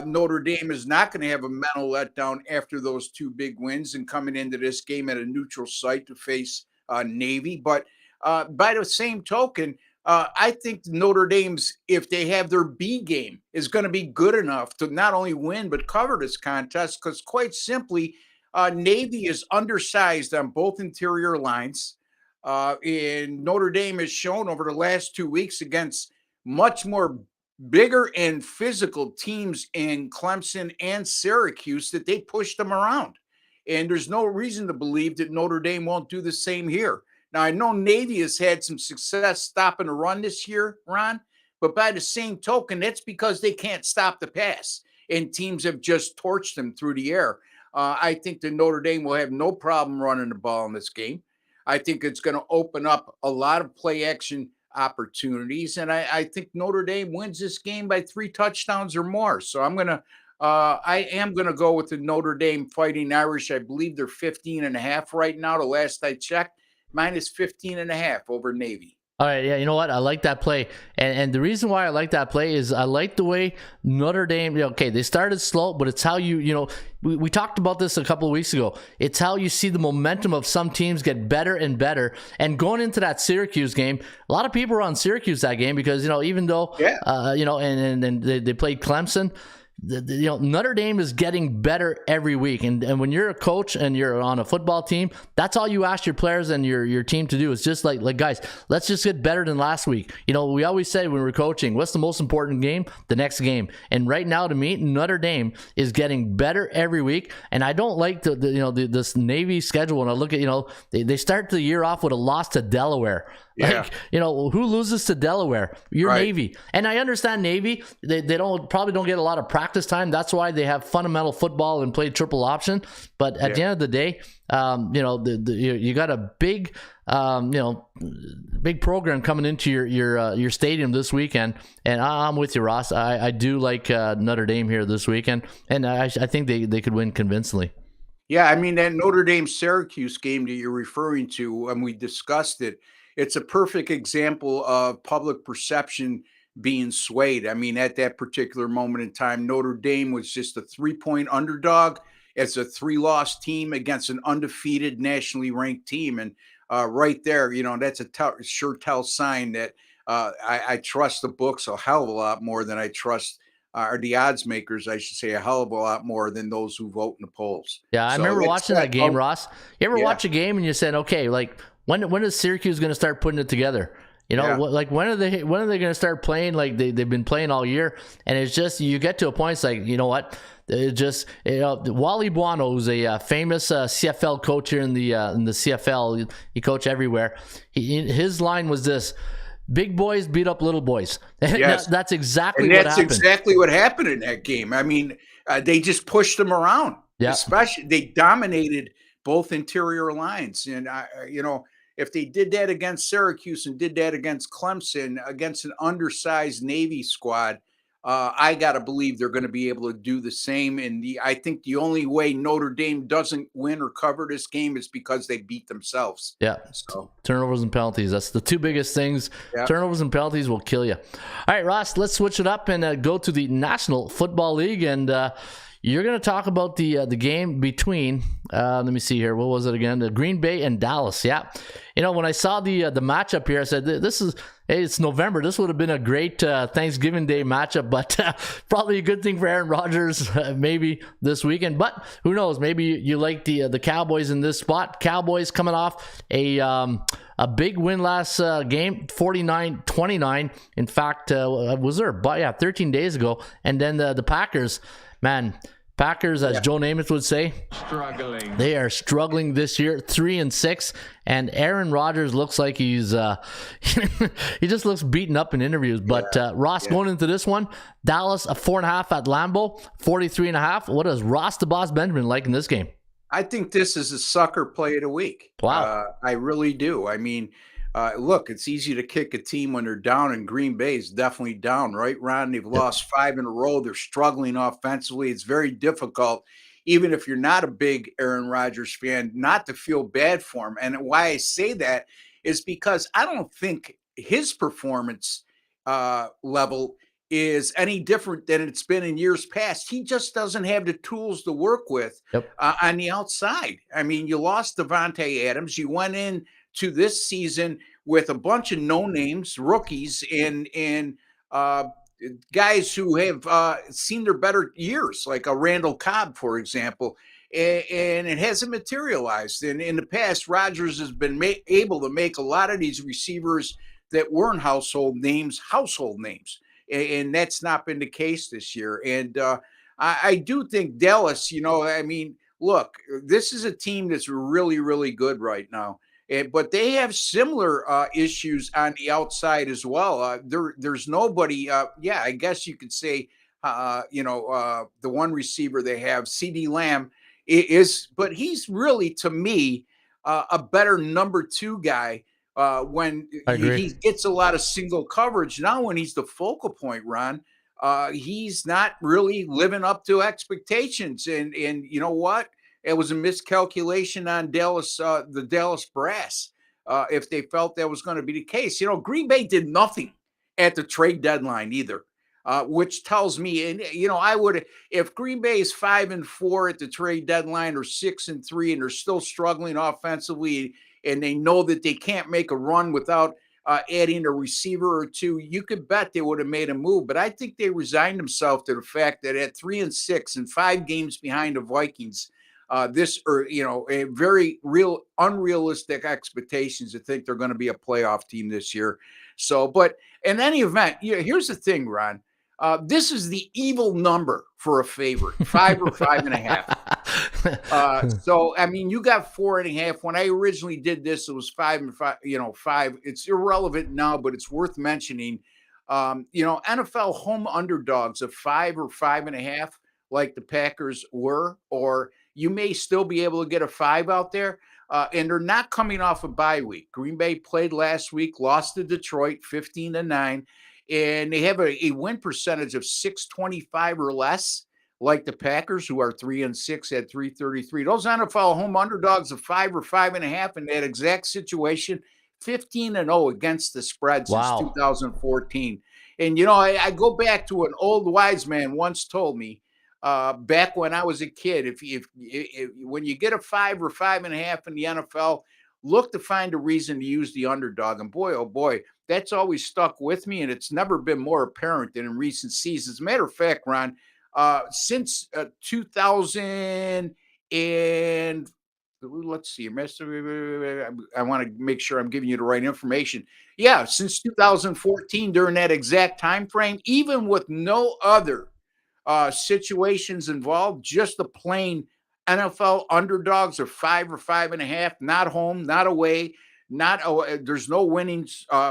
Notre Dame is not going to have a mental letdown after those two big wins and coming into this game at a neutral site to face Navy. But by the same token, I think Notre Dame's, if they have their B game, is going to be good enough to not only win but cover this contest because, quite simply, Navy is undersized on both interior lines. And Notre Dame has shown over the last 2 weeks against much more bigger and physical teams in Clemson and Syracuse that they pushed them around. And there's no reason to believe that Notre Dame won't do the same here. Now, I know Navy has had some success stopping the run this year, Ron, but by the same token, that's because they can't stop the pass, and teams have just torched them through the air. I think that Notre Dame will have no problem running the ball in this game. I think it's going to open up a lot of play action opportunities, and I think Notre Dame wins this game by 3 touchdowns or more. So I am going to go with the Notre Dame Fighting Irish. I believe they're 15.5 right now. The last I checked, minus 15.5 over Navy. All right, yeah, you know what? I like that play. And the reason why I like that play is I like the way Notre Dame, okay, they started slow, but it's how we talked about this a couple of weeks ago. It's how you see the momentum of some teams get better and better. And going into that Syracuse game, a lot of people were on Syracuse that game because, even though, and they played Clemson, Notre Dame is getting better every week, and when you're a coach and you're on a football team, that's all you ask your players and your team to do is just like guys, let's just get better than last week. We always say when we're coaching, what's the most important game? The next game. And right now, to me, Notre Dame is getting better every week, and I don't like this Navy schedule. When I look at they start the year off with a loss to Delaware. Yeah. Who loses to Delaware? You're right. Navy. And I understand Navy, they probably don't get a lot of practice time. That's why they have fundamental football and play triple option. But at the end of the day, you got a big big program coming into your stadium this weekend. And I'm with you, Ross. I do like Notre Dame here this weekend. And I think they could win convincingly. Yeah, I mean, that Notre Dame-Syracuse game that you're referring to, when we discussed it, it's a perfect example of public perception being swayed. I mean, at that particular moment in time, Notre Dame was just a 3-point underdog as a 3-loss team against an undefeated nationally ranked team. And right there, that's a sure tell sign that I trust the books a hell of a lot more than I trust or the odds makers, I should say, a hell of a lot more than those who vote in the polls. Yeah, I remember watching that game, Ross. You ever watch a game and you said, okay, like, when is Syracuse going to start putting it together? Like when are they going to start playing like they've been playing all year? And it's just, you get to a point, it's like, you know what? It just, Wally Buono, who's a famous CFL coach here in the CFL, he coached everywhere. His line was this: big boys beat up little boys. Yes. That's exactly what happened. That's exactly what happened in that game. I mean, they just pushed them around. Yeah. Especially, they dominated both interior lines. And, if they did that against Syracuse and did that against Clemson, against an undersized Navy squad, I got to believe they're going to be able to do the same. And I think the only way Notre Dame doesn't win or cover this game is because they beat themselves. Yeah. So turnovers and penalties. That's the two biggest things. Yeah. Turnovers and penalties will kill you. All right, Ross, let's switch it up and go to the National Football League. And you're going to talk about the game between, let me see here. What was it again? Green Bay and Dallas. Yeah. When I saw the matchup here, I said, it's November. This would have been a great Thanksgiving Day matchup, but probably a good thing for Aaron Rodgers maybe this weekend. But who knows? Maybe you like the Cowboys in this spot. Cowboys coming off a big win last game, 49-29. In fact, was there? But yeah, 13 days ago. And then the Packers, man. Packers, as Joe Namath would say, struggling. They are struggling this year, 3-6, and Aaron Rodgers looks like he's he just looks beaten up in interviews. But Ross, going into this one, Dallas a 4.5 at Lambeau, 43.5. What does Ross the Boss Benjamin like in this game? I think this is a sucker play of the week. Wow, I really do. I mean, look, it's easy to kick a team when they're down, and Green Bay is definitely down, right, Ron? They've lost 5 in a row. They're struggling offensively. It's very difficult, even if you're not a big Aaron Rodgers fan, not to feel bad for him. And why I say that is because I don't think his performance level is any different than it's been in years past. He just doesn't have the tools to work with Yep. on the outside. I mean, you lost Devontae Adams. You went in to this season with a bunch of no names, rookies, and guys who have seen their better years, like a Randall Cobb, for example. And it hasn't materialized. And in the past, Rodgers has been able to make a lot of these receivers that weren't household names. And that's not been the case this year. And I do think Dallas, I mean, look, this is a team that's really, really good right now. But they have similar issues on the outside as well. There's nobody. I guess you could say, the one receiver they have, CeeDee Lamb, but he's really, to me, a better number 2 guy when he gets a lot of single coverage. Now, when he's the focal point, Ron, he's not really living up to expectations. And you know what? It was a miscalculation on Dallas, the Dallas brass, if they felt that was going to be the case. Green Bay did nothing at the trade deadline either. Which tells me, and I would, if Green Bay is 5-4 at the trade deadline or 6-3, and they're still struggling offensively, and they know that they can't make a run without adding a receiver or 2, you could bet they would have made a move. But I think they resigned themselves to the fact that at 3-6 and 5 games behind the Vikings, a very unrealistic expectations to think they're going to be a playoff team this year. So, but in any event, here's the thing, Ron. This is the evil number for a favorite, 5 or 5.5. So, I mean, you got 4.5. When I originally did this, it was 5 and 5, 5. It's irrelevant now, but it's worth mentioning. NFL home underdogs of 5 or 5.5, like the Packers were, or you may still be able to get a 5 out there. And they're not coming off a bye week. Green Bay played last week, lost to Detroit 15-9. And they have a win percentage of .625 or less, like the Packers, who are 3-6 at .333. Those NFL home underdogs of 5 or 5.5 in that exact situation, 15-0 against the spread since 2014. And I go back to an old wise man once told me, back when I was a kid, if when you get a 5 or 5.5 in the NFL, look to find a reason to use the underdog. And boy, oh boy, that's always stuck with me, and it's never been more apparent than in recent seasons. As a matter of fact, Ron, since 2000 and let's see, I want to make sure I'm giving you the right information. Yeah, since 2014, during that exact time frame, even with no other situations involved, just the plain NFL underdogs are 5 or 5.5, not home, not away, there's no winning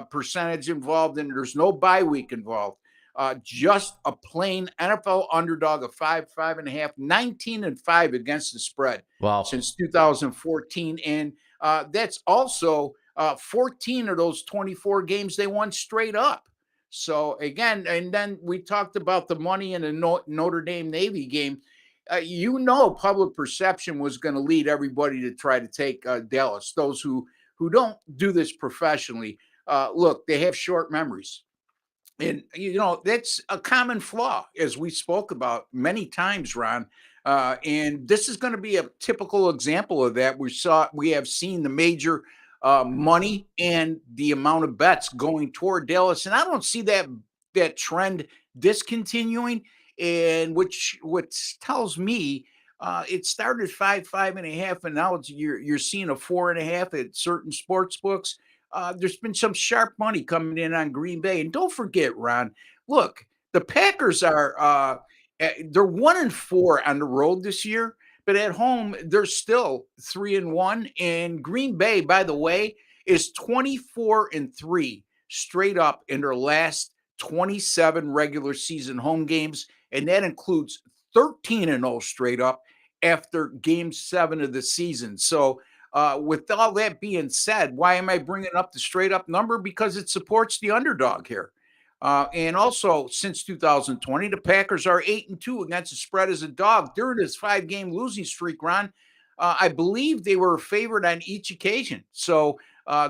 percentage involved, and there's no bye week involved. Just a plain NFL underdog of 5, 5.5, 19-5 against the spread. Wow. Since 2014. And that's also 14 of those 24 games they won straight up. So again, and then we talked about the money in the Notre Dame Navy game. Public perception was going to lead everybody to try to take Dallas. Those who don't do this professionally, look, they have short memories. And, that's a common flaw, as we spoke about many times, Ron. And this is going to be a typical example of that. We have seen the major money and the amount of bets going toward Dallas. And I don't see that trend discontinuing. And which tells me it started 5, 5.5, and now you're seeing a 4.5 at certain sports books. There's been some sharp money coming in on Green Bay, and don't forget, Ron. Look, the Packers are they're 1-4 on the road this year, but at home they're still 3-1. And Green Bay, by the way, is 24-3 straight up in their last 27 regular season home games. And that includes 13-0 straight up after game 7 of the season. So with all that being said, why am I bringing up the straight up number? Because it supports the underdog here. And also, since 2020, the Packers are 8-2 against the spread as a dog. During this 5-game losing streak, Ron, I believe they were favored on each occasion. So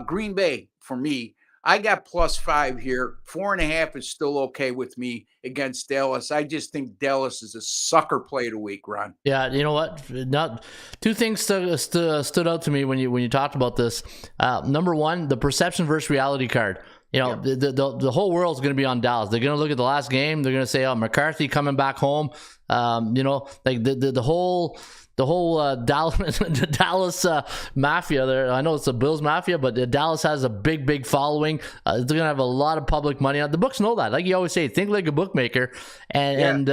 Green Bay for me. I got +5 here. 4.5 is still okay with me against Dallas. I just think Dallas is a sucker play of the week, Ron. Yeah, you know what? Not two things stood out to me when you talked about this. Number one, the perception versus reality card. You know, the whole world's going to be on Dallas. They're going to look at the last game. They're going to say, "Oh, McCarthy coming back home." You know, like the whole Dallas the Dallas mafia there. I know it's the Bills mafia, but Dallas has a big following. They're gonna have a lot of public money. The books know that. Like you always say, think like a bookmaker. And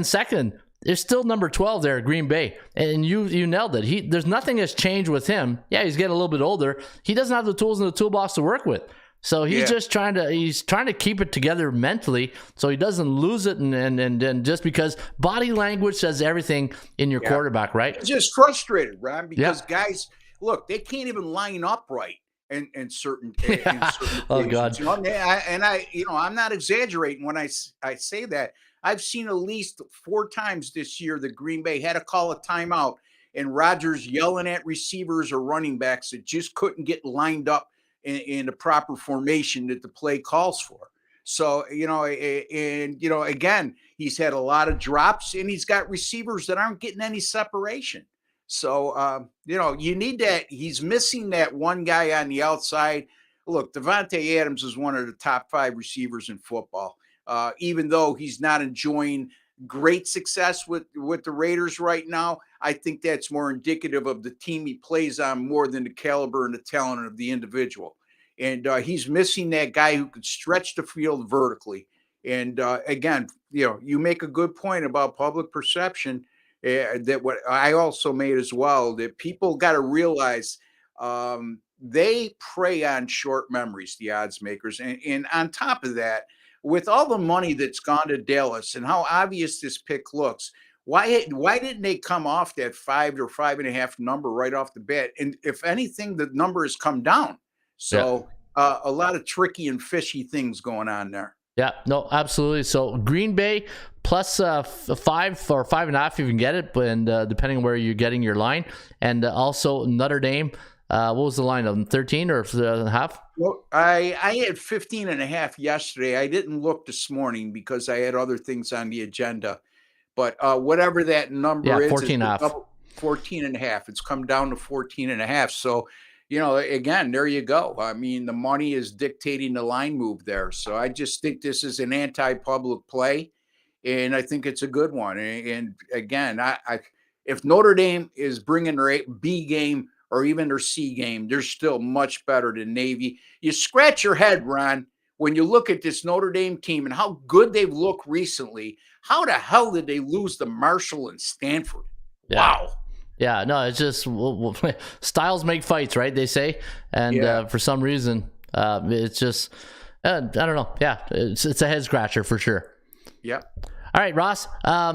second, there's still number 12 there, Green Bay, and you nailed it. There's nothing has changed with him. Yeah, he's getting a little bit older. He doesn't have the tools in the toolbox to work with. So he's just trying to keep it together mentally so he doesn't lose it, and just because body language says everything in your quarterback, right? Just frustrated, Ron, because guys, look, they can't even line up right in certain oh God. You know, I'm not exaggerating when I say that. I've seen at least 4 times this year that Green Bay had to call a timeout and Rodgers yelling at receivers or running backs that just couldn't get lined up in the proper formation that the play calls for. So, again, he's had a lot of drops and he's got receivers that aren't getting any separation. So, you need that. He's missing that one guy on the outside. Look, Devontae Adams is one of the top 5 receivers in football. Even though he's not enjoying great success with the Raiders right now, I think that's more indicative of the team he plays on more than the caliber and the talent of the individual. And he's missing that guy who could stretch the field vertically. And again, you make a good point about public perception that what I also made as well, that people got to realize they prey on short memories, the odds makers. And on top of that, with all the money that's gone to Dallas and how obvious this pick looks, why didn't they come off that 5 or 5.5 number right off the bat? And if anything, the number has come down. So a lot of tricky and fishy things going on there. Yeah, no, absolutely. So Green Bay plus 5 or 5.5 if you can get it, and depending on where you're getting your line, and also Notre Dame. What was the line of 13 or a half? Well, I had 15.5 yesterday. I didn't look this morning because I had other things on the agenda. But whatever that number is, 14.5. 14.5. It's come down to 14.5. So, again, there you go. I mean, the money is dictating the line move there. So I just think this is an anti-public play, and I think it's a good one. And again, if Notre Dame is bringing their B game or even their C game, they're still much better than Navy. You scratch your head, Ron, when you look at this Notre Dame team and how good they've looked recently. How the hell did they lose to Marshall and Stanford? Yeah. Wow. Yeah, no, it's just styles make fights, right? They say, and for some reason, it's just I don't know. Yeah, it's a head scratcher for sure. Yep. All right, Ross.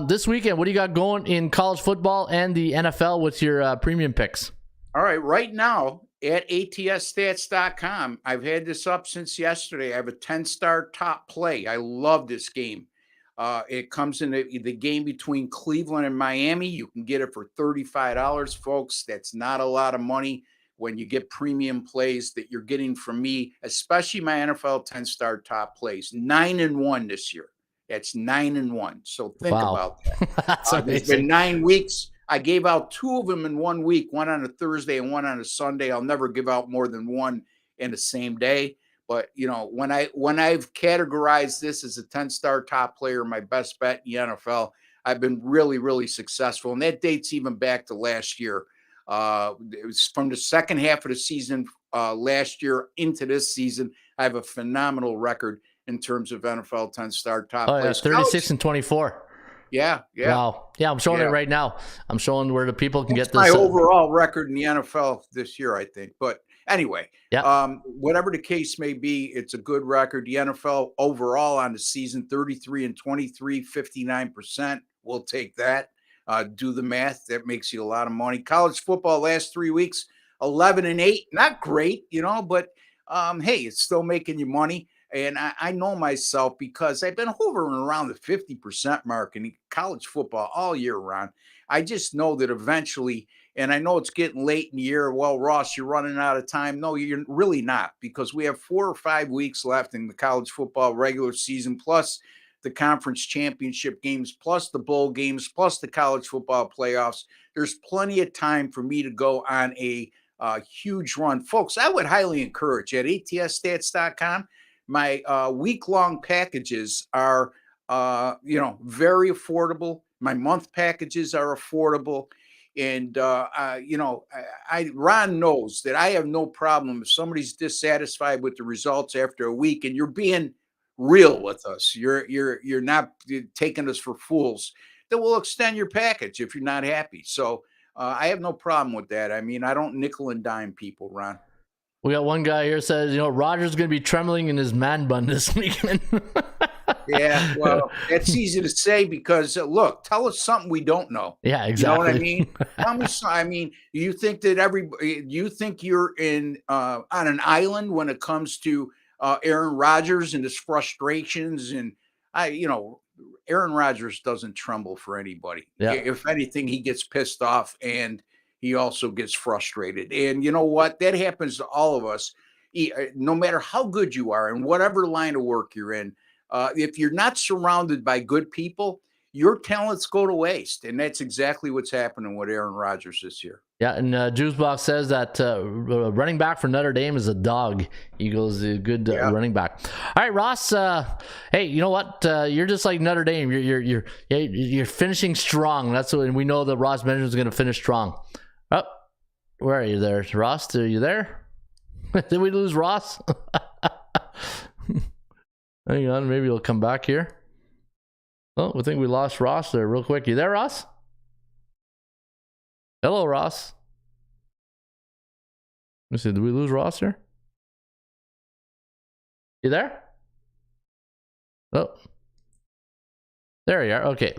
This weekend, what do you got going in college football and the NFL with your premium picks? All right, right now at ATSstats.com, I've had this up since yesterday. I have a 10-star top play. I love this game. It comes in the game between Cleveland and Miami. You can get it for $35, folks. That's not a lot of money when you get premium plays that you're getting from me, especially my NFL 10-star top plays. 9-1 this year. That's 9-1. So think about that. That's It's been 9 weeks. I gave out 2 of them in 1 week, one on a Thursday and one on a Sunday. I'll never give out more than one in the same day. But, when I've categorized this as a 10-star top player, my best bet in the NFL, I've been really, really successful. And that dates even back to last year. It was from the second half of the season last year into this season. I have a phenomenal record in terms of NFL 10-star top players. 36 and 24. Yeah. Wow. Yeah, I'm showing it right now. I'm showing where the people can get this. My overall record in the NFL this year, I think. But anyway, whatever the case may be, it's a good record. The NFL overall on the season, 33 and 23, 59%. We'll take that. Do the math. That makes you a lot of money. College football last 3 weeks, 11 and 8. Not great, but hey, it's still making you money. And I know myself because I've been hovering around the 50% mark in college football all year round. I just know that eventually And I know it's getting late in the year. Well, Ross, you're running out of time. No, you're really not, because we have 4 or 5 weeks left in the college football regular season, plus the conference championship games, plus the bowl games, plus the college football playoffs. There's plenty of time for me to go on a huge run. Folks, I would highly encourage at atsstats.com. My week-long packages are, very affordable. My month packages are affordable. And, Ron knows that I have no problem if somebody's dissatisfied with the results after a week, and you're being real with us. You're not taking us for fools. Then we'll extend your package if you're not happy. So I have no problem with that. I mean, I don't nickel and dime people, Ron. We got one guy here says, Roger's going to be trembling in his man bun this weekend. Yeah, well, that's easy to say because, look, tell us something we don't know. Yeah, exactly. You know what I mean? Tell me something. I mean, you think that you think you're on an island when it comes to Aaron Rodgers and his frustrations? And Aaron Rodgers doesn't tremble for anybody. Yeah. If anything, he gets pissed off and he also gets frustrated. And you know what? That happens to all of us, no matter how good you are in whatever line of work you're in. If you're not surrounded by good people, your talents go to waste. And that's exactly what's happening with Aaron Rodgers this year. Yeah, and Juicebox says that running back for Notre Dame is a dog. Eagles a good running back. All right, Ross. Hey, you know what? You're just like Notre Dame. You're finishing strong. That's what, and we know that Ross Benjamin's going to finish strong. Oh, where are you there, Ross? Are you there? Did we lose Ross? Hang on, maybe he'll come back here. Oh, we think we lost Ross there real quick. You there, Ross? Hello, Ross. Let me see. Did we lose Ross here? You there? Oh. There you are. Okay.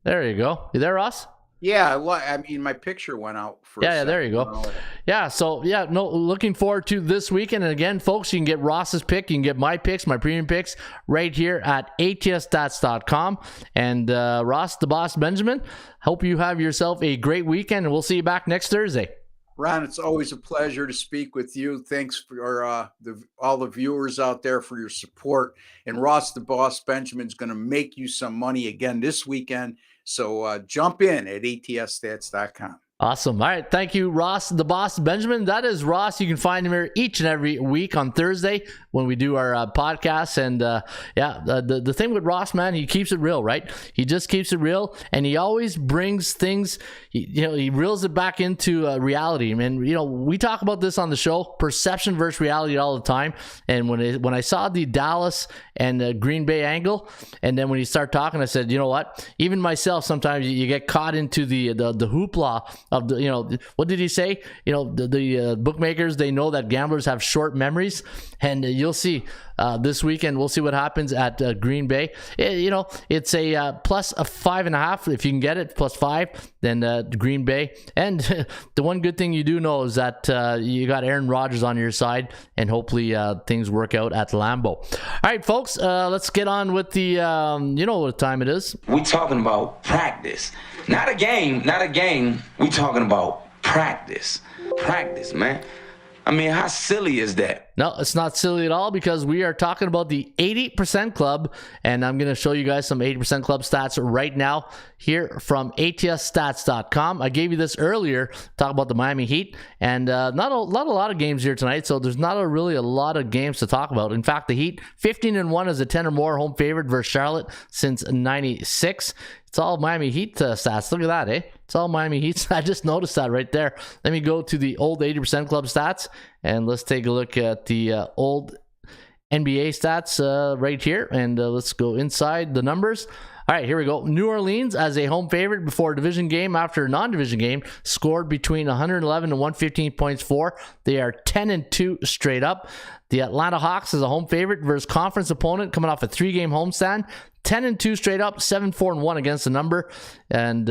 There you go. You there, Ross? Yeah, I mean, my picture went out for yeah, there you go. Yeah, so, looking forward to this weekend. And again, folks, you can get Ross's pick. You can get my picks, my premium picks, right here at atsstats.com. And Ross, the Boss Benjamin, hope you have yourself a great weekend, and we'll see you back next Thursday. Ron, it's always a pleasure to speak with you. Thanks for all the viewers out there for your support. And Ross, the Boss Benjamin's going to make you some money again this weekend. So jump in at atsstats.com. Awesome. All right. Thank you, Ross, the Boss Benjamin. That is Ross. You can find him here each and every week on Thursday when we do our podcasts. And the thing with Ross, man, he keeps it real, right? He just keeps it real, and he always brings things, he reels it back into reality. And, we talk about this on the show, perception versus reality all the time. And when I saw the Dallas and Green Bay angle, and then when you start talking, I said, you know what? Even myself, sometimes you get caught into the hoopla of the, what did he say? The bookmakers, they know that gamblers have short memories, and you'll see this weekend. We'll see what happens at Green Bay. It's a plus a 5.5 if you can get it, plus 5. Then Green Bay, and the one good thing you do know is that you got Aaron Rodgers on your side, and hopefully things work out at Lambeau. All right, folks, let's get on with the you know what time it is. We talking about practice, not a game. We talking about practice, man. I mean, how silly is that? No, it's not silly at all, because we are talking about the 80% Club, and I'm going to show you guys some 80% Club stats right now here from atsstats.com. I gave you this earlier, talk about the Miami Heat, and not a lot of games here tonight, so there's not really a lot of games to talk about. In fact, the Heat 15-1 as a 10 or more home favorite versus Charlotte since '96. It's all Miami Heat stats. Look at that, eh? It's all Miami Heat. I just noticed that right there. Let me go to the old 80% Club stats, and let's take a look at the old NBA stats right here, and let's go inside the numbers. All right, here we go. New Orleans, as a home favorite before a division game, after a non-division game, scored between 111 and 115 points for. They are 10-2 straight up. The Atlanta Hawks, as a home favorite versus conference opponent, coming off a 3-game homestand, 10-2 straight up, 7-4-1 against the number. And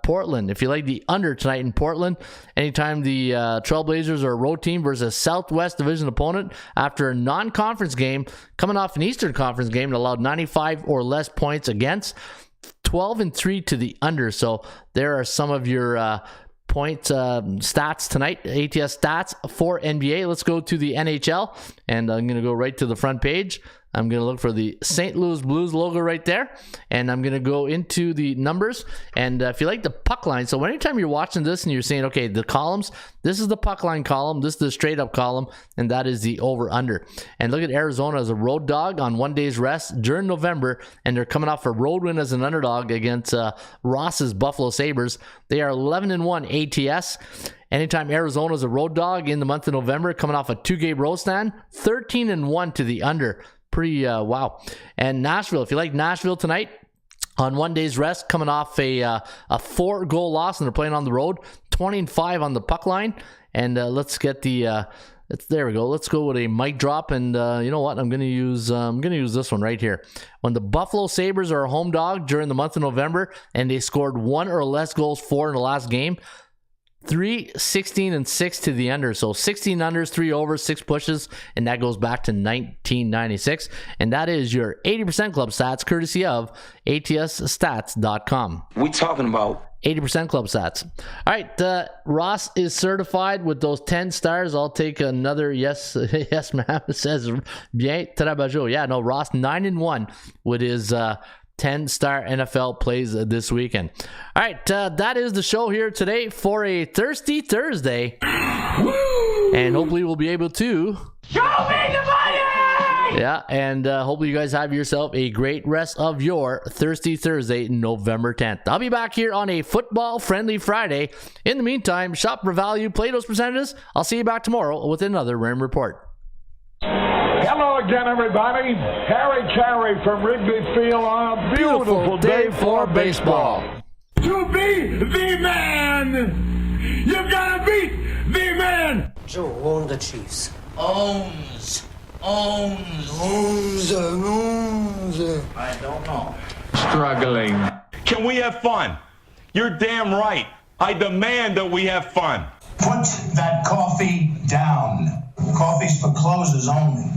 Portland, if you like the under tonight in Portland, anytime the Trailblazers are a road team versus a Southwest Division opponent after a non-conference game, coming off an Eastern Conference game that allowed 95 or less points against, 12-3 to the under. So there are some of your point stats tonight, ATS stats for NBA. Let's go to the NHL, and I'm going to go right to the front page. I'm going to look for the St. Louis Blues logo right there, and I'm going to go into the numbers. And if you like the puck line, so anytime you're watching this and you're saying, okay, the columns, this is the puck line column, this is the straight up column, and that is the over under. And look at Arizona as a road dog on 1 day's rest during November, and they're coming off a road win as an underdog against Ross's Buffalo Sabres. They are 11-1 ATS. Anytime Arizona's a road dog in the month of November, coming off a 2-game road stand, 13-1 to the under. Pretty wow. And Nashville, if you like Nashville tonight, on 1 day's rest, coming off a 4-goal loss, and they're playing on the road, 20-5 on the puck line. And let's get the there we go. Let's go with a mic drop, and you know what? I'm gonna use this one right here. When the Buffalo Sabres are a home dog during the month of November, and they scored 1 or less goals for in the last game, 3, 16, and 6 to the under. So 16 unders, 3 overs, 6 pushes, and that goes back to 1996. And that is your 80% club stats, courtesy of ATSstats.com. We talking about 80% club stats. All right, Ross is certified with those 10 stars. I'll take another yes, yes, ma'am. It says bien trabajo. Yeah, no, Ross 9-1 with his 10-star NFL plays this weekend. All right, that is the show here today for a Thirsty Thursday. Woo! And hopefully we'll be able to show me the money! Yeah, and hopefully you guys have yourself a great rest of your Thirsty Thursday, November 10th. I'll be back here on a football-friendly Friday. In the meantime, shop for value, play those percentages. I'll see you back tomorrow with another Ram Report. Hello again, everybody. Harry Carey from Wrigley Field on a beautiful day for baseball. To be the man, you gotta beat the man. Joe owned the Chiefs. Owns. I don't know. Struggling. Can we have fun? You're damn right. I demand that we have fun. Put that coffee down. Coffee's for closers only.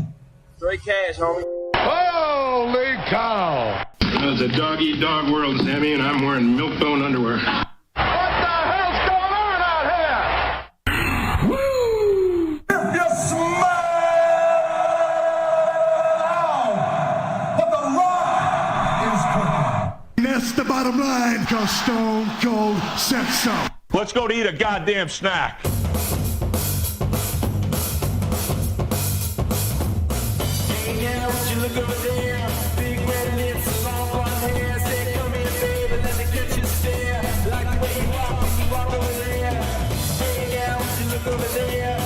Straight cash, homie. Holy cow! It's a dog-eat-dog world, Sammy, and I'm wearing milk-bone underwear. What the hell's going on out here? Woo! If you smell what the Rock is cooking. That's the bottom line, cause Stone Cold said so. Let's go to eat a goddamn snack. Look over there, big red lips, long blonde hair. Say, come here, baby, let me get you stare. Like the way you walk over there. Hey, now, look over there.